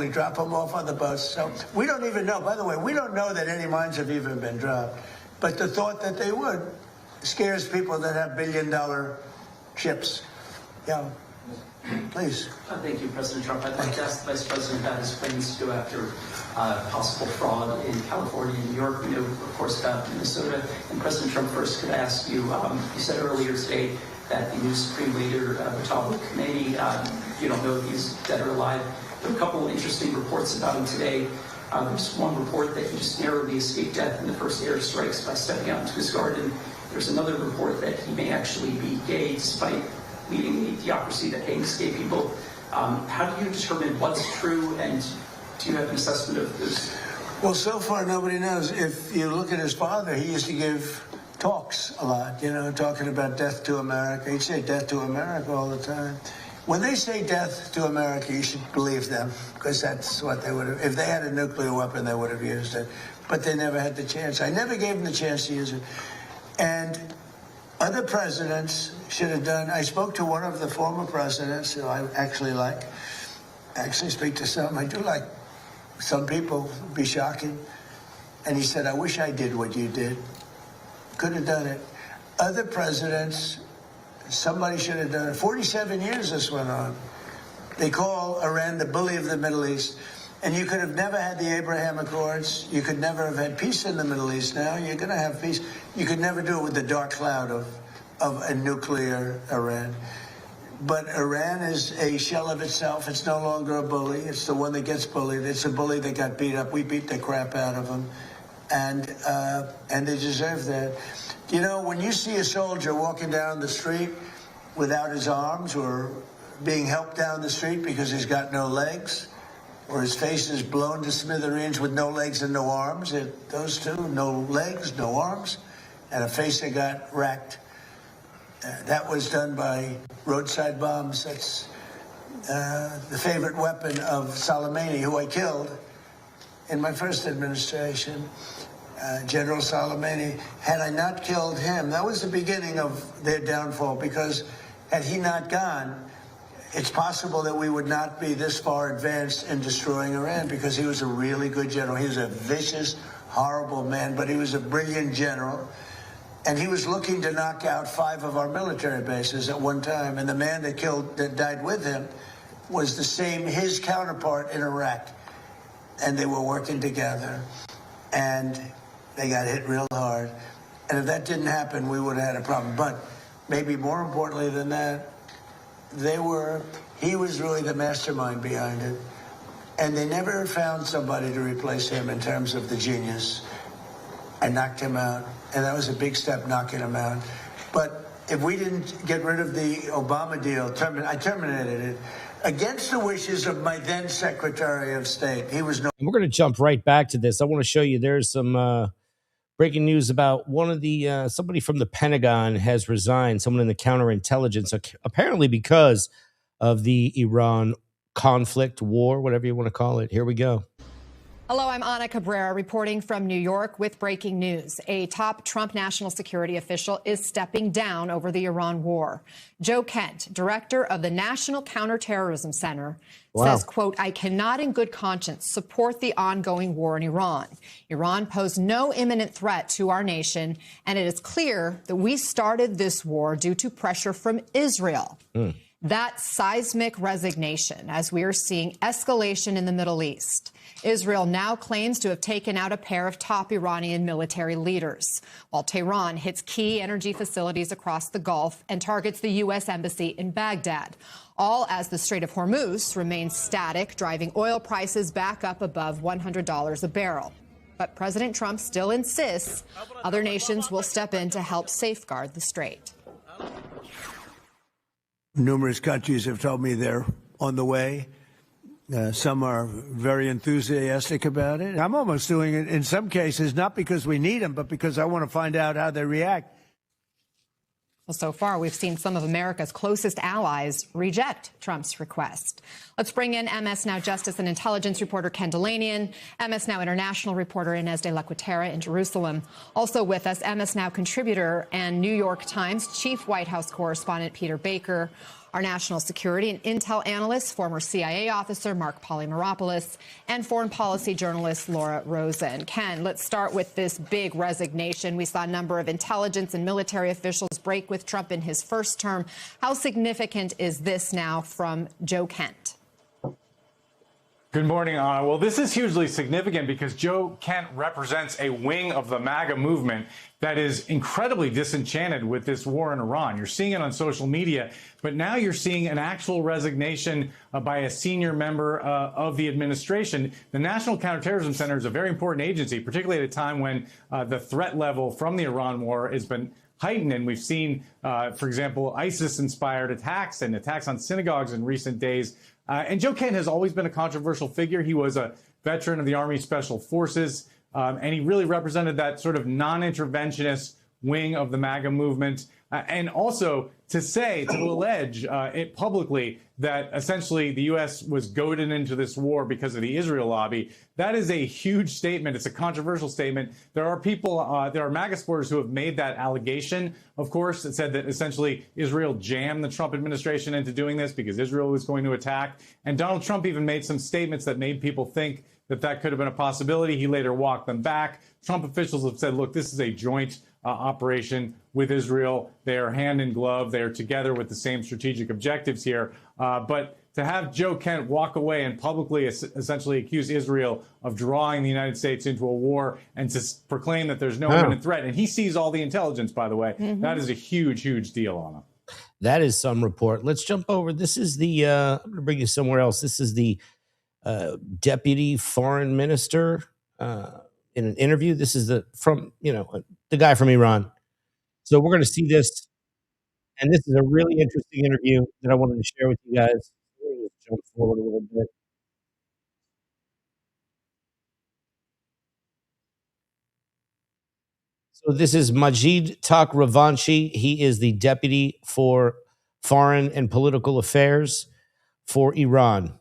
drop them off on the boats. So we don't even know. By the way, we don't know that any mines have even been dropped. But the thought that they would scares people that have billion-dollar ships. Yeah, please. Thank you, President Trump. I'd like to ask the Vice President about his plans to go after possible fraud in California and New York. We know, of course, about Minnesota. And President Trump, first could I ask you, you said earlier today that the new Supreme Leader, Mutabak Khomeini, you don't know if he's dead or alive. There are a couple of interesting reports about him today. There's one report that he just narrowly escaped death in the first airstrikes by stepping out into his garden. There's another report that he may actually be gay despite leading a theocracy that hangs gay people. How do you determine what's true, and do you have an assessment of this? Well, so far nobody knows. If you look at his father, he used to give talks a lot, you know, talking about death to America. He'd say death to America all the time. When they say death to America, you should believe them, because that's what they would have. If they had a nuclear weapon, they would have used it. But they never had the chance. I never gave them the chance to use it. And other presidents should have done. I spoke to one of the former presidents who I actually like. I actually speak to some. I do like some people. It'd be shocking. And he said, I wish I did what you did. could have done it. Other presidents, somebody should have done it. 47 years this went on. They call Iran the bully of the Middle East. And you could have never had the Abraham Accords. You could never have had peace in the Middle East now. You're going to have peace. You could never do it with the dark cloud of a nuclear Iran. But Iran is a shell of itself. It's no longer a bully. It's the one that gets bullied. It's a bully that got beat up. We beat the crap out of them. And they deserve that. You know, when you see a soldier walking down the street without his arms or being helped down the street because he's got no legs, or his face is blown to smithereens with no legs and no arms, those two, no legs, no arms, and a face that got wrecked. That was done by roadside bombs. That's the favorite weapon of Soleimani, who I killed in my first administration. General Soleimani, had I not killed him, that was the beginning of their downfall, because had he not gone, it's possible that we would not be this far advanced in destroying Iran, because he was a really good general. He was a vicious, horrible man, but he was a brilliant general. And he was looking to knock out 5 of our military bases at one time. And the man that died with him was the same, his counterpart in Iraq. And they were working together. And they got hit real hard. And if that didn't happen, we would have had a problem. But maybe more importantly than that, he was really the mastermind behind it. And they never found somebody to replace him in terms of the genius, and knocked him out. And that was a big step, knocking him out. But if we didn't get rid of the Obama deal, I terminated it against the wishes of my then Secretary of State. He was no. And we're going to jump right back to this. I want to show you there's some breaking news about one of the somebody from the Pentagon has resigned, someone in the counterintelligence, apparently because of the Iran conflict, war, whatever you want to call it. Here we go. Hello, I'm Ana Cabrera reporting from New York with breaking news. A top Trump national security official is stepping down over the Iran war. Joe Kent, director of the National Counterterrorism Center, says, quote, I cannot in good conscience support the ongoing war in Iran. Iran posed no imminent threat to our nation, and it is clear that we started this war due to pressure from Israel. That seismic resignation, as we are seeing escalation in the Middle East. Israel now claims to have taken out a pair of top Iranian military leaders, while Tehran hits key energy facilities across the Gulf and targets the U.S. Embassy in Baghdad, all as the Strait of Hormuz remains static, driving oil prices back up above $100 a barrel. But President Trump still insists other nations will step in to help safeguard the strait. Numerous countries have told me they're on the way. Some are very enthusiastic about it. I'm almost doing it in some cases, not because we need them, but because I want to find out how they react. Well, so far, we've seen some of America's closest allies reject Trump's request. Let's bring in MS Now Justice and Intelligence reporter Ken Delanian, MS Now International reporter Inez de la Cuetara in Jerusalem. Also with us, MS Now contributor and New York Times chief White House correspondent Peter Baker, our national security and intel analyst, former CIA officer Mark Polymeropoulos, and foreign policy journalist Laura Rosen. Ken, let's start with this big resignation. We saw a number of intelligence and military officials break with Trump in his first term. How significant is this now from Joe Kent? Good morning, Anna. Well, this is hugely significant because Joe Kent represents a wing of the MAGA movement that is incredibly disenchanted with this war in Iran. You're seeing it on social media, but now you're seeing an actual resignation by a senior member of the administration. The National Counterterrorism Center is a very important agency, particularly at a time when the threat level from the Iran war has been heightened. And we've seen, for example, ISIS-inspired attacks and attacks on synagogues in recent days. And Joe Kent has always been a controversial figure. He was a veteran of the Army Special Forces, and he really represented that sort of non-interventionist wing of the MAGA movement. And also to allege it publicly that essentially the U.S. was goaded into this war because of the Israel lobby. That is a huge statement. It's a controversial statement. There are people, there are MAGA supporters who have made that allegation, of course, that said that essentially Israel jammed the Trump administration into doing this because Israel was going to attack. And Donald Trump even made some statements that made people think that that could have been a possibility. He later walked them back. Trump officials have said, look, this is a joint operation with Israel. They are hand in glove. They are together with the same strategic objectives here. But to have Joe Kent walk away and publicly essentially accuse Israel of drawing the United States into a war and to proclaim that there's no imminent threat, and he sees all the intelligence, by the way, that is a huge, huge deal on him. That is some report. Let's jump over. This is the, I'm going to bring you somewhere else. This is the deputy foreign minister in an interview. This is the guy from Iran. So we're going to see this. And this is a really interesting interview that I wanted to share with you guys. Let me just jump forward a little bit. So this is Majid Takhravanchi. He is the deputy for foreign and political affairs for Iran.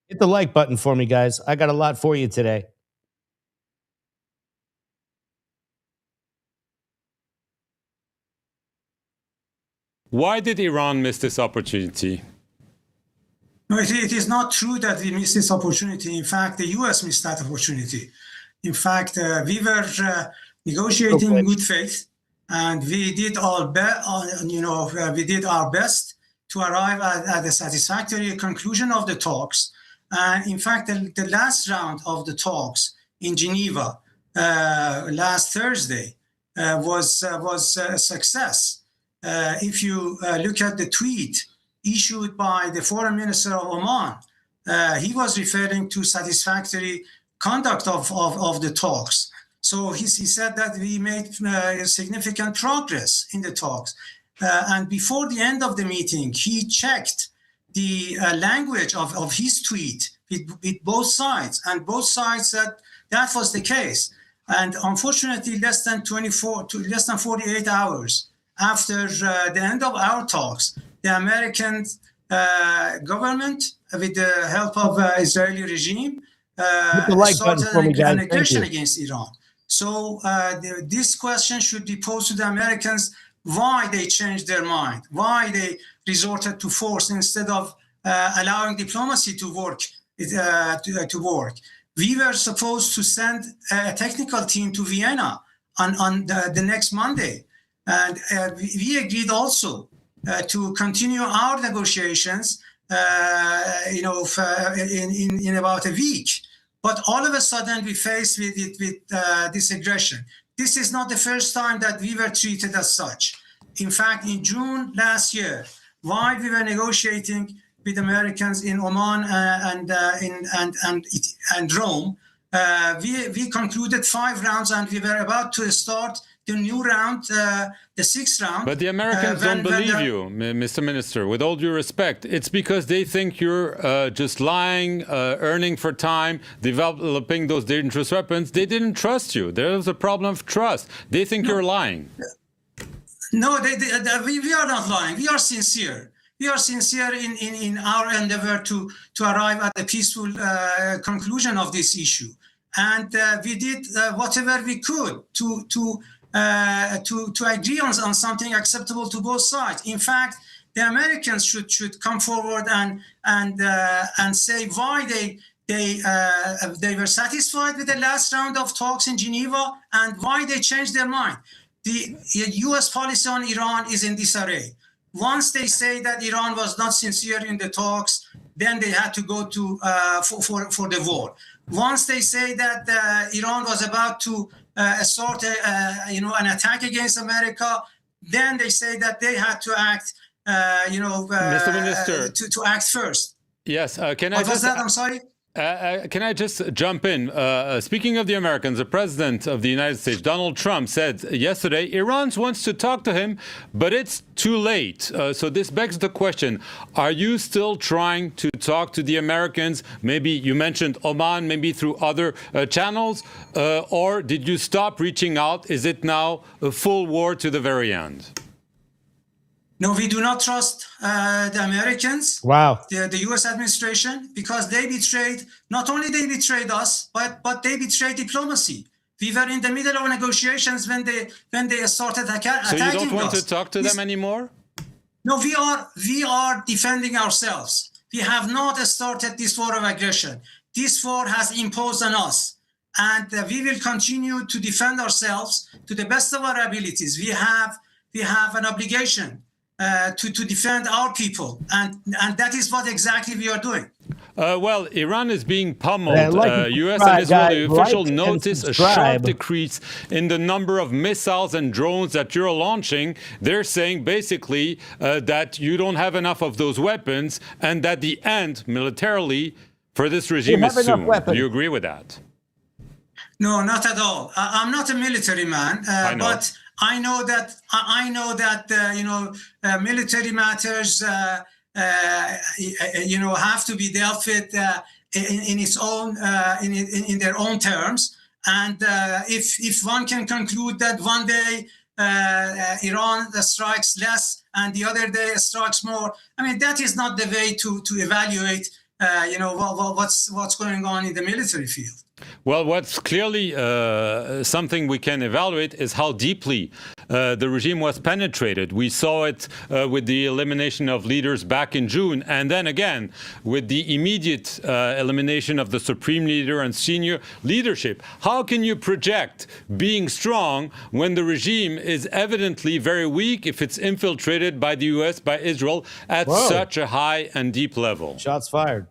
Hit the like button for me, guys. I got a lot for you today. Why did Iran miss this opportunity? No, it is not true that we missed this opportunity. In fact, the U.S. missed that opportunity. In fact, we were negotiating in good faith, and we did our best to arrive at a satisfactory conclusion of the talks. And in fact, the last round of the talks in Geneva last Thursday was a success. If you look at the tweet issued by the foreign minister of Oman, he was referring to satisfactory conduct of the talks. So he said that we made significant progress in the talks. And before the end of the meeting, he checked the language of his tweet with both sides, and both sides said that was the case. And unfortunately, less than 48 hours after the end of our talks, the American government, with the help of Israeli regime, started an aggression against Iran. So this question should be posed to the Americans: why they changed their mind, why they resorted to force instead of allowing diplomacy to work. We were supposed to send a technical team to Vienna on the next Monday, and we agreed also to continue our negotiations, in about a week. But all of a sudden, we faced with this aggression. This is not the first time that we were treated as such. In fact, in June last year, while we were negotiating with Americans in Oman and Rome, we concluded 5 rounds, and we were about to start the new round, the 6th round. But the Americans don't believe you, Mr. Minister, with all due respect. It's because they think you're just lying, earning for time, developing those dangerous weapons. They didn't trust you. There was a problem of trust. They think you're lying. No, we are not lying. We are sincere. We are sincere in our endeavor to arrive at a peaceful conclusion of this issue. And we did whatever we could to agree on something acceptable to both sides. In fact, the Americans should come forward and say why they were satisfied with the last round of talks in Geneva and why they changed their mind. The U.S. policy on Iran is in disarray. Once they say that Iran was not sincere in the talks, then they had to go to for the war. Once they say that Iran was about to start an attack against America, then they say that they had to act, Mr. Minister, to act first. Yes, can I what was that? I'm sorry. Can I just jump in? Speaking of the Americans, the President of the United States, Donald Trump, said yesterday, Iran wants to talk to him, but it's too late. So this begs the question, are you still trying to talk to the Americans? Maybe you mentioned Oman, maybe through other channels, or did you stop reaching out? Is it now a full war to the very end? No, we do not trust the Americans, the U.S. administration, because they betrayed, not only they betrayed us, but they betrayed diplomacy. We were in the middle of negotiations when they started attacking us. So you don't want to talk to them anymore? No, we are defending ourselves. We have not started this war of aggression. this war has imposed on us. And we will continue to defend ourselves to the best of our abilities. We have an obligation to defend our people, and that is what exactly we are doing. Well, Iran is being pummeled. U.S. and guys. Israeli officials Like and notice a subscribe. sharp decrease in the number of missiles and drones that you're launching. They're saying basically that you don't have enough of those weapons and that the end militarily for this regime is soon. Do you agree with that? No, not at all. I'm not a military man, but I know that military matters have to be dealt with in its own in their own terms. And if one can conclude that one day Iran strikes less and the other day strikes more, I mean, that is not the way to evaluate what's going on in the military field. Well, what's clearly something we can evaluate is how deeply the regime was penetrated. We saw it with the elimination of leaders back in June, and then again with the immediate elimination of the supreme leader and senior leadership. How can you project being strong when the regime is evidently very weak if it's infiltrated by the U.S., by Israel, at such a high and deep level? Shots fired.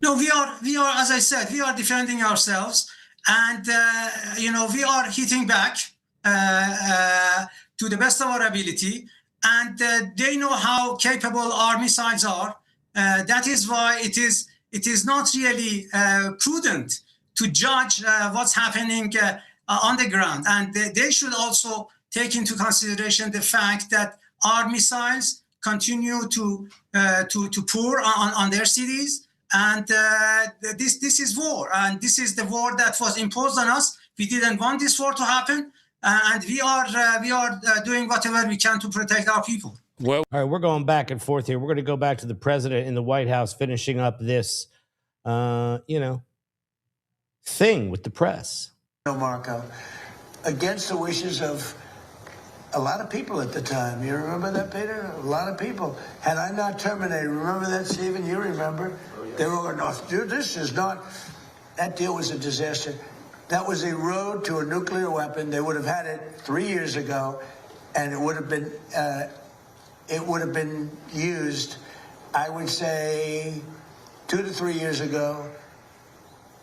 No, we are, as I said, we are defending ourselves, and we are hitting back to the best of our ability, and they know how capable our missiles are. That is why it is not really prudent to judge what's happening on the ground, and they should also take into consideration the fact that our missiles continue to pour on their cities. And this is war, and this is the war that was imposed on us. We didn't want this war to happen, and we are doing whatever we can to protect our people. Well, all right, we're going back and forth here. We're going to go back to the president in the White House finishing up this, thing with the press. No, Marco, against the wishes of a lot of people at the time. You remember that, Peter? A lot of people. Had I not terminated, remember that, Stephen? You remember? They were going, no, dude, this is not, that deal was a disaster. That was a road to a nuclear weapon. They would have had it 3 years ago, and it would have been used, I would say, 2 to 3 years ago,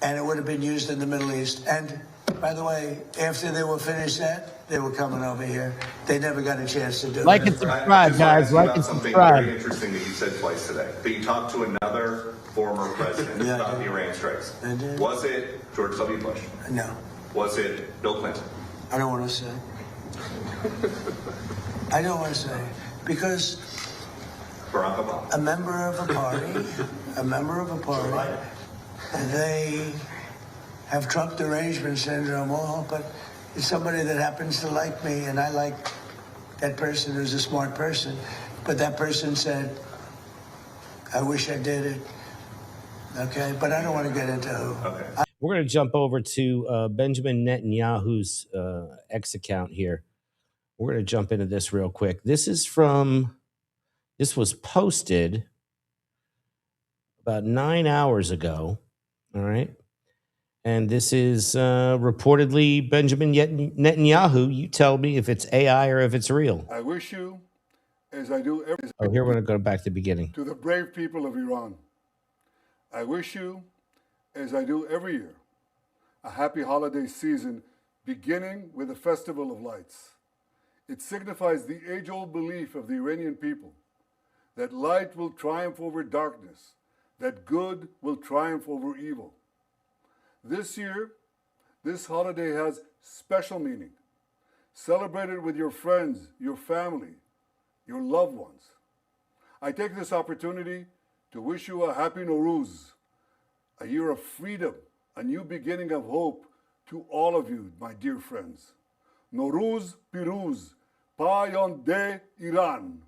and it would have been used in the Middle East. And by the way, after they were finished that, they were coming over here. They never got a chance to do it. Like and subscribe, guys. Like and subscribe. Very interesting that you said twice today. That you talked to another former president about the Iran strikes. Was it George W. Bush? No. Was it Bill Clinton? I don't want to say. I don't want to say. Because Barack Obama. a member of a party, they have Trump derangement syndrome, but it's somebody that happens to like me, and I like that person who's a smart person. But that person said, I wish I did it. Okay, but I don't want to get into who. Okay. We're going to jump over to Benjamin Netanyahu's X account here. We're going to jump into this real quick. This was posted about 9 hours ago. All right. And this is reportedly Benjamin Netanyahu. You tell me if it's AI or if it's real. I wish you, as I do every Oh, here we're going to go back to the beginning. to the brave people of Iran. I wish you, as I do every year, a happy holiday season beginning with the Festival of Lights. It signifies the age-old belief of the Iranian people that light will triumph over darkness, that good will triumph over evil. This year, this holiday has special meaning. Celebrate it with your friends, your family, your loved ones. I take this opportunity to wish you a happy Nowruz, a year of freedom, a new beginning of hope to all of you, my dear friends. Nowruz Piruz, Payande Iran.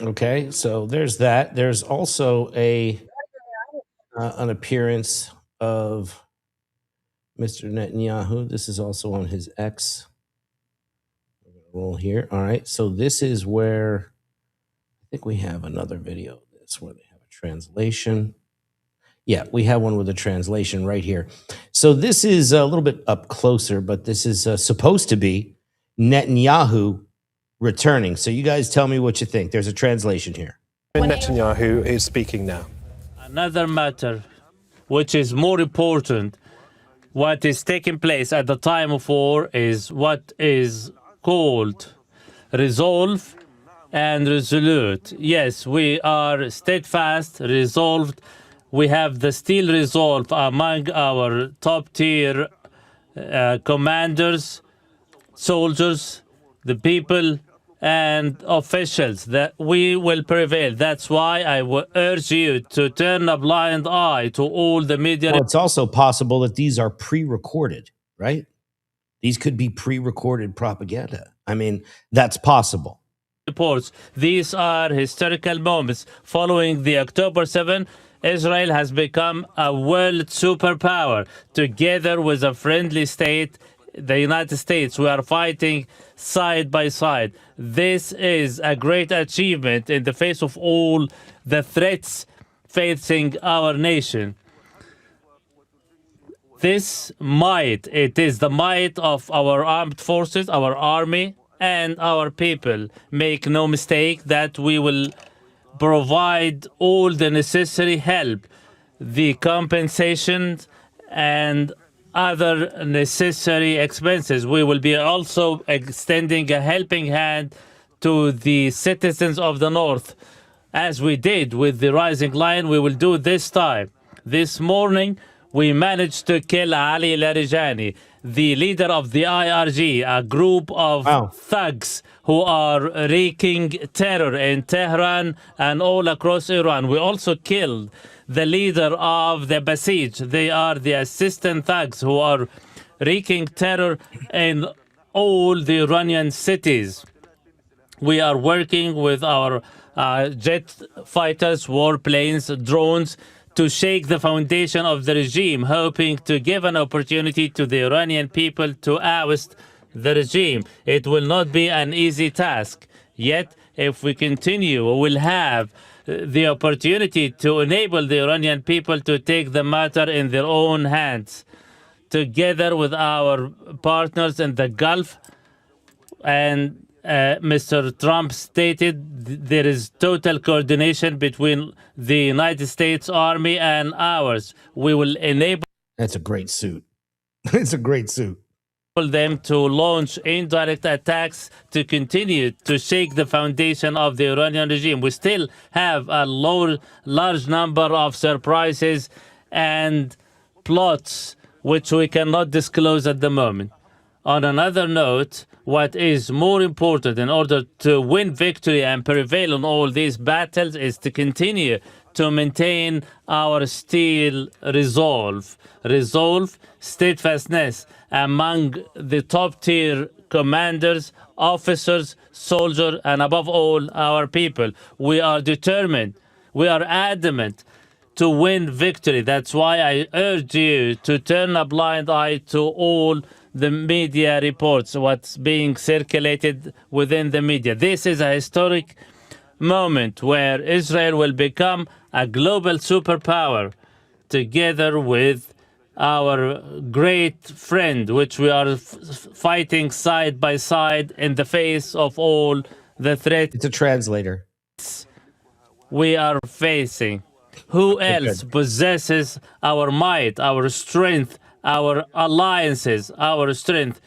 Okay, so there's that. There's also an appearance of Mr. Netanyahu. This is also on his X. We're going to roll here. All right, so this is where I think we have another video of this where they have a translation. Yeah, we have one with a translation right here. So this is a little bit up closer, but this is supposed to be Netanyahu returning. So you guys tell me what you think. There's a translation here. Netanyahu is speaking now. Another matter, which is more important, what is taking place at the time of war is what is called resolve and resolute. Yes, we are steadfast, resolved. We have the steel resolve among our top-tier commanders, soldiers, the people, and officials that we will prevail. That's why I will urge you to turn a blind eye to all the media. Well, it's also possible that these are pre-recorded, right? These could be pre-recorded propaganda. I mean, that's possible. Reports. These are historical moments. Following the October 7, Israel has become a world superpower. Together with a friendly state, the United States, we are fighting side by side. This is a great achievement in the face of all the threats facing our nation. This might, it is the might of our armed forces, our army, and our people. Make no mistake that we will provide all the necessary help, the compensations, and other necessary expenses. We will be also extending a helping hand to the citizens of the North. As we did with the Rising Lion, we will do this time. This morning, we managed to kill Ali Larijani, the leader of the IRG, a group of thugs who are wreaking terror in Tehran and all across Iran. We also killed the leader of the Basij. They are the assistant thugs who are wreaking terror in all the Iranian cities. We are working with our jet fighters, warplanes, drones to shake the foundation of the regime, hoping to give an opportunity to the Iranian people to oust the regime. It will not be an easy task. Yet, if we continue, we will have the opportunity to enable the Iranian people to take the matter in their own hands. Together with our partners in the Gulf, and Mr. Trump stated there is total coordination between the United States Army and ours. We will enable... That's a great suit. It's a great suit. ...them to launch indirect attacks to continue to shake the foundation of the Iranian regime. We still have a large number of surprises and plots which we cannot disclose at the moment. On another note, what is more important in order to win victory and prevail on all these battles is to continue to maintain our steel resolve, steadfastness among the top-tier commanders, officers, soldiers, and above all, our people. We are determined, we are adamant to win victory. That's why I urge you to turn a blind eye to all the media reports, what's being circulated within the media. This is a historic moment where Israel will become a global superpower together with our great friend, which we are fighting side by side in the face of all the threats. It's a translator. We are facing. Who else possesses our might, our strength, our alliances, our strength?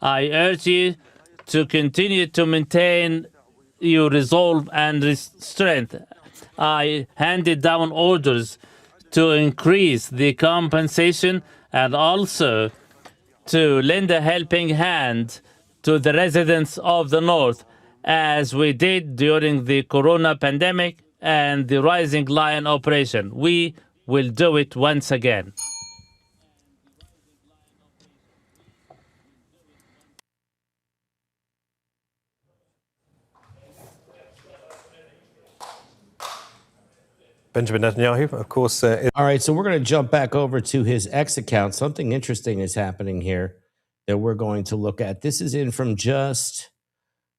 I urge you to continue to maintain your resolve and strength. I handed down orders to increase the compensation and also to lend a helping hand to the residents of the North, as we did during the Corona pandemic and the Rising Lion operation. We will do it once again. Benjamin Netanyahu, of course. All right, so we're going to jump back over to his X account. Something interesting is happening here that we're going to look at. This is in from just,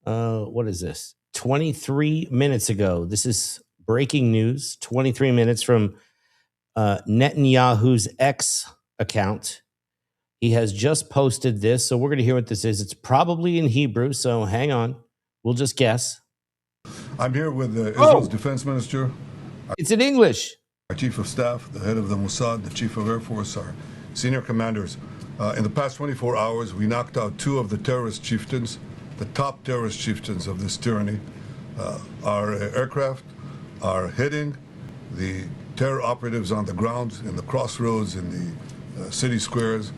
what is this? 23 minutes ago. This is breaking news, 23 minutes from Netanyahu's X account. He has just posted this, so we're going to hear what this is. It's probably in Hebrew, so hang on. We'll just guess. I'm here with Israel's defense minister. It's in English. Our chief of staff, the head of the Mossad, the chief of Air Force, our senior commanders. In the past 24 hours, we knocked out 2 of the terrorist chieftains, the top terrorist chieftains of this tyranny. Our aircraft are hitting the terror operatives on the ground, in the crossroads, in the city squares.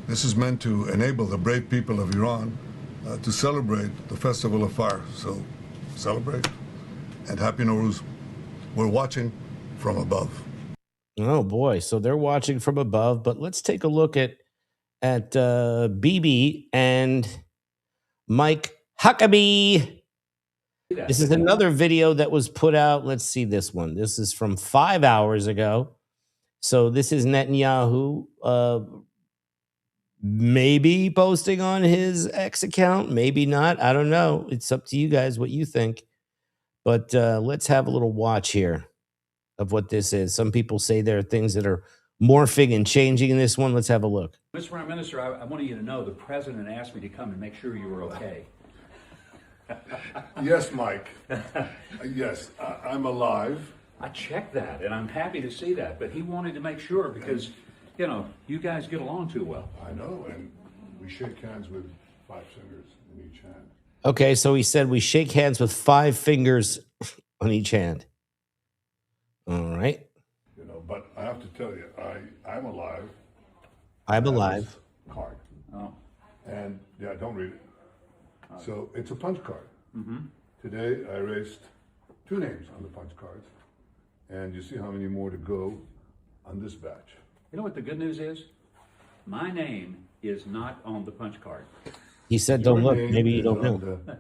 This is meant to enable the brave people of Iran to celebrate the Festival of Fire. So celebrate and Happy Nowruz. We're watching from above. Oh boy, so they're watching from above, but let's take a look at Bibi and Mike Huckabee. This is another video that was put out. Let's see this one. This is from 5 hours ago. So this is Netanyahu maybe posting on his X account, maybe not. I don't know. It's up to you guys what you think. But let's have a little watch here of what this is. Some people say there are things that are morphing and changing in this one. Let's have a look. Mr. Prime Minister, I wanted you to know the president asked me to come and make sure you were okay. Yes, Mike. Yes, I'm alive. I checked that, and I'm happy to see that. But he wanted to make sure because, you know, you guys get along too well. I know, and we shake hands with 5 fingers in each hand. Okay, so he said we shake hands with 5 fingers on each hand. All right. You know, but I have to tell you, I'm alive. I'm alive. Card. Oh. And yeah, don't read it. So it's a punch card. Mm-hmm. Today I erased 2 names on the punch cards, and you see how many more to go on this batch. You know what the good news is? My name is not on the punch card. He said, "Don't look. Maybe you don't know." The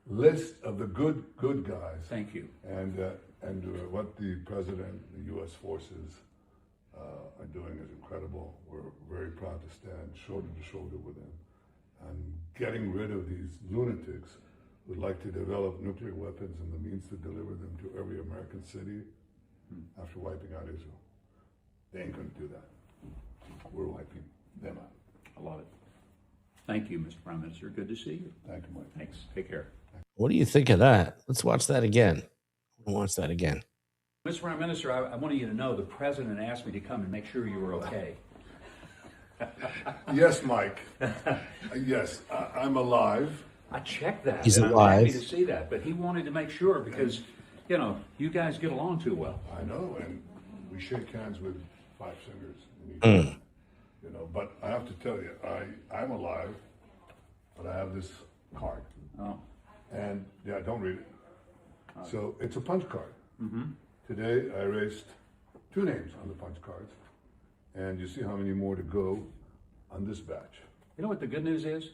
list of the good guys. Thank you. And what the president, the U.S. forces are doing is incredible. We're very proud to stand shoulder to shoulder with them. And getting rid of these lunatics who would like to develop nuclear weapons and the means to deliver them to every American city after wiping out Israel. They ain't going to do that. We're wiping them out. I love it. Thank you, Mr. Prime Minister. Good to see you. Thank you, Mike. Thanks. Take care. What do you think of that? Let's watch that again. Watch that again. Mr. Prime Minister, I wanted you to know the president asked me to come and make sure you were okay. Yes, Mike. Yes, I'm alive. I checked that. He's and alive. I'm happy to see that, but he wanted to make sure because, you know, you guys get along too well. I know, and we shake hands with 5 fingers in each hand. You know, but I have to tell you, I'm alive, but I have this card. Oh. And yeah, don't read it. So it's a punch card. Mm-hmm. Today I erased 2 names on the punch cards, and you see how many more to go on this batch. You know what the good news is?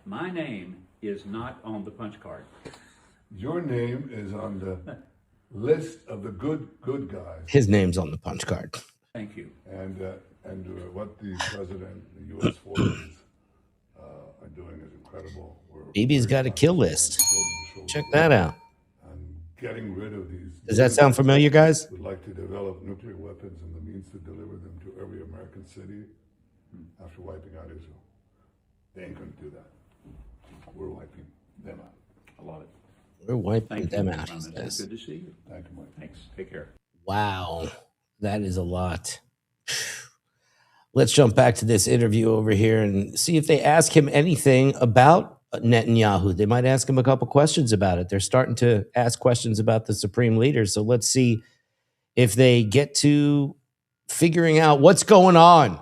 My name is not on the punch card. Your name is on the list of the good guys. His name's on the punch card. Thank you. And what the president, the U.S. forces are doing is incredible. BB's got a kill list. Check that out. Getting rid of these. Does that sound familiar, guys? Would like to develop nuclear weapons and the means to deliver them to every American city after wiping out Israel. They ain't going to do that. We're wiping them out. I love it. We're wiping Thank them you, out. Mr. He Prime Minister. says. Good to see you. Thank you, Mike. Thanks. Take care. Wow, that is a lot. Let's jump back to this interview over here and see if they ask him anything about Netanyahu. They might ask him a couple questions about it. They're starting to ask questions about the supreme leader. So let's see if they get to figuring out what's going on.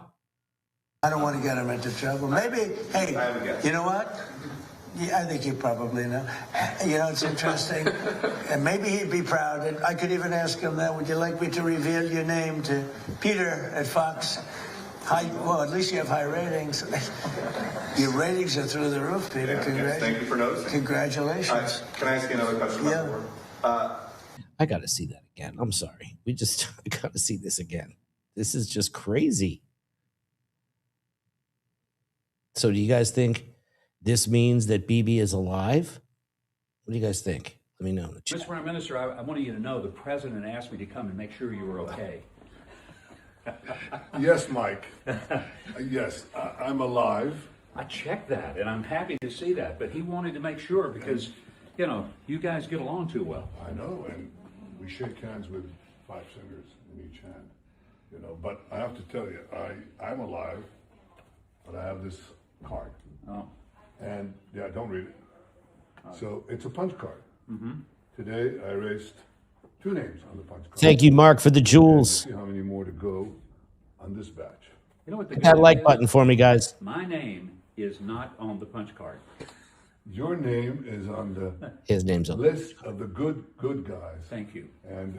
I don't want to get him into trouble. Maybe, hey, you know what? Yeah, I think you probably know. You know, it's interesting. And maybe he'd be proud. And I could even ask him that. Would you like me to reveal your name to Peter at Fox? Well, at least you have high ratings. Your ratings are through the roof, Peter. Yes, thank you for noticing. Congratulations. Can I ask you another question? Yeah. I got to see that again. I'm sorry. I got to see this again. This is just crazy. So do you guys think this means that BB is alive? What do you guys think? Let me know. Mr. Prime Minister, I wanted you to know the president asked me to come and make sure you were okay. Yes, Mike. Yes, I'm alive. I checked that, and I'm happy to see that. But he wanted to make sure because, you know, you guys get along too well. I know, and we shake hands with 5 fingers in each hand. You know, but I have to tell you, I'm alive, but I have this card. Oh. And yeah, don't read it. So it's a punch card. Mm-hmm. Today I erased 2 names on the punch card. Thank you, Mark, for the jewels. See how many more to go on this batch. You know what the Hit that good like news button is? for me, guys. My name is not on the punch card. Your name is on the His name's on list of the good guys. Thank you. And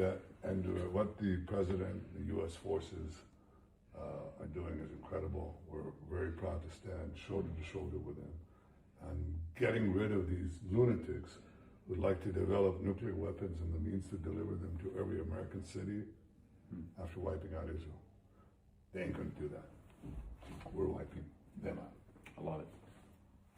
what the president, the U.S. forces are doing is incredible. We're very proud to stand shoulder to shoulder with them. And getting rid of these lunatics who'd like to develop nuclear weapons and the means to deliver them to every American city after wiping out Israel. They ain't going to do that. We're wiping them out. I love it.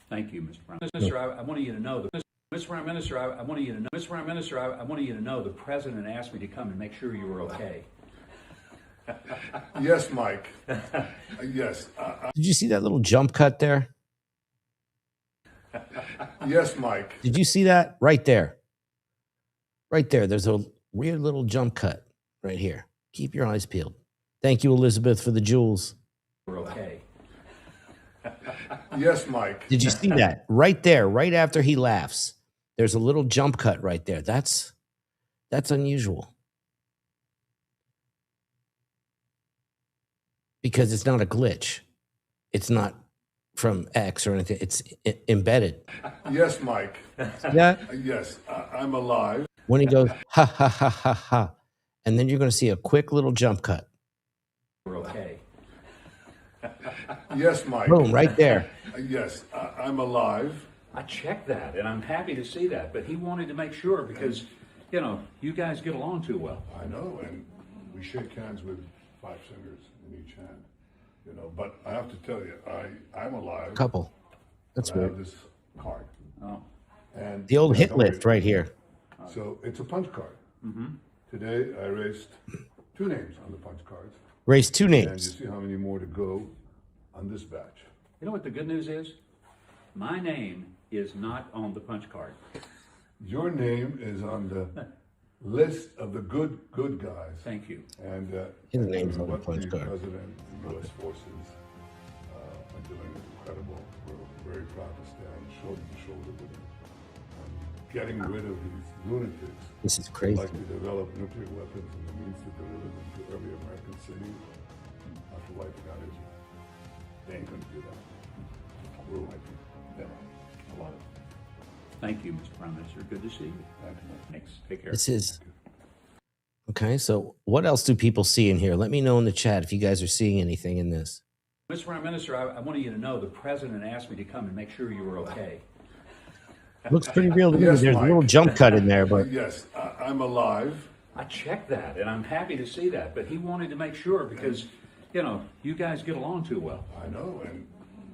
Thank you, Mr. Prime Minister. I wanted you to know that. Mr. Prime Minister, I wanted you to know. Mr. Prime Minister, I wanted you to know the president asked me to come and make sure you were okay. Yes, Mike. Yes. Did you see that little jump cut there? Yes, Mike. Did you see that? Right there. Right there. There's a weird little jump cut right here. Keep your eyes peeled. Thank you, Elizabeth, for the jewels. We're okay. Yes, Mike. Did you see that? Right there, right after he laughs. There's a little jump cut right there. That's unusual. Because it's not a glitch. It's not from X or anything. It's embedded. Yes, Mike. Yeah. Yes, I'm alive. When he goes, ha, ha, ha, ha, ha. And then you're going to see a quick little jump cut. We're okay. Yes, Mike. Boom, right there. Yes, I'm alive. I checked that, and I'm happy to see that. But he wanted to make sure because, you know, you guys get along too well. I know, and we shake hands with 5 fingers in each hand. You know, but I have to tell you, I'm alive. Couple. That's I have weird. this card. Oh. And The old hit don't lift read it. right here. So it's a punch card. Mm-hmm. Today I erased 2 names on the punch cards. Raised 2 And you names. see how many more to go on this batch. You know what the good news is? My name is not on the punch card. Your name is on the list of the good guys. Thank you. And His name's on the what punch the card. president and U.S. forces are doing is incredible. We're very proud to stand shoulder to shoulder with them. Getting rid of these lunatics. This is who crazy. like to develop nuclear weapons and the means to deliver them to every American city after wiping out Israel. They ain't going to do that. We're wiping them out. A lot of them. Thank you, Mr. Prime Minister. Good to see you. Thanks. Take care. This is okay. So, what else do people see in here? Let me know in the chat if you guys are seeing anything in this. Mr. Prime Minister, I wanted you to know the president asked me to come and make sure you were okay. Looks pretty real to me. Yes, There's Mike. a little jump cut in there, but Yes, I'm alive. I checked that, and I'm happy to see that. But he wanted to make sure because, you know, you guys get along too well. I know, and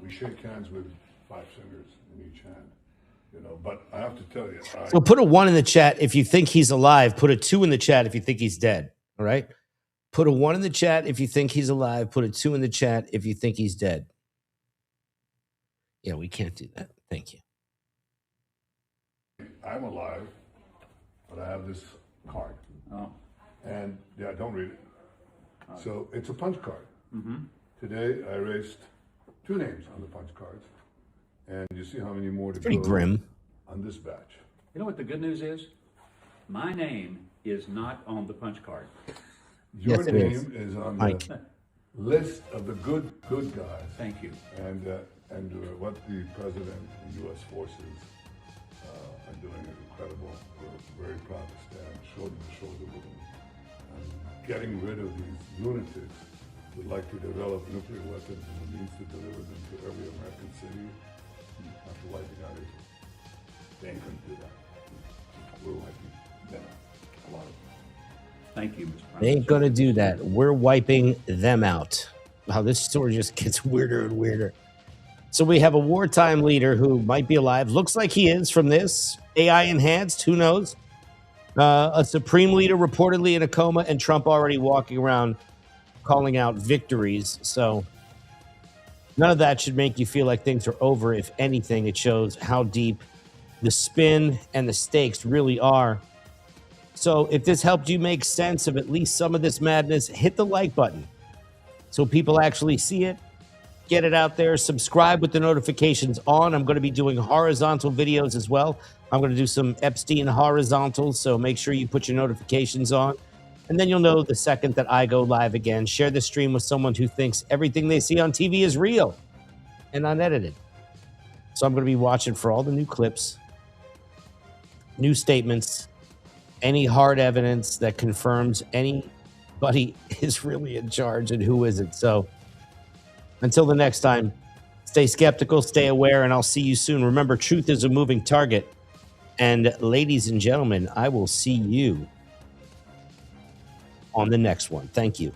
we shake hands with 5 fingers in each hand. You know, but I have to tell you, so put a 1 in the chat if you think he's alive. Put a 2 in the chat if you think he's dead. All right. Put a 1 in the chat if you think he's alive. Put a 2 in the chat if you think he's dead. Yeah, we can't do that. Thank you. I'm alive, but I have this card. Oh. And yeah, don't read it. So it's a punch card. Mm-hmm. Today I erased 2 names on the punch cards. And you see how many more to Pretty go grim. on this batch. You know what the good news is? My name is not on the punch card. Your Yes, it name is on Mike. the list of the good guys. Thank you. And what the president and U.S. forces are doing is incredible. We're very proud to stand shoulder to shoulder with them. And getting rid of these lunatics who'd like to develop nuclear weapons and the means to deliver them to every American city after wiping out Israel. They ain't going to do that. We're wiping them out. A lot of them. Thank you, Mr. Prime They ain't Minister. going to do that. We're wiping them out. Wow, this story just gets weirder and weirder. So we have a wartime leader who might be alive. Looks like he is from this. AI enhanced. Who knows? A supreme leader reportedly in a coma, and Trump already walking around calling out victories. So none of that should make you feel like things are over. If anything, it shows how deep the spin and the stakes really are. So if this helped you make sense of at least some of this madness, hit the like button so people actually see it. Get it out there. Subscribe with the notifications on. I'm going to be doing horizontal videos as well. I'm going to do some Epstein horizontals, so make sure you put your notifications on. And then you'll know the second that I go live again. Share the stream with someone who thinks everything they see on TV is real and unedited. So I'm going to be watching for all the new clips, new statements, any hard evidence that confirms anybody is really in charge and who isn't. So until the next time, stay skeptical, stay aware, and I'll see you soon. Remember, truth is a moving target. And ladies and gentlemen, I will see you on the next one. Thank you.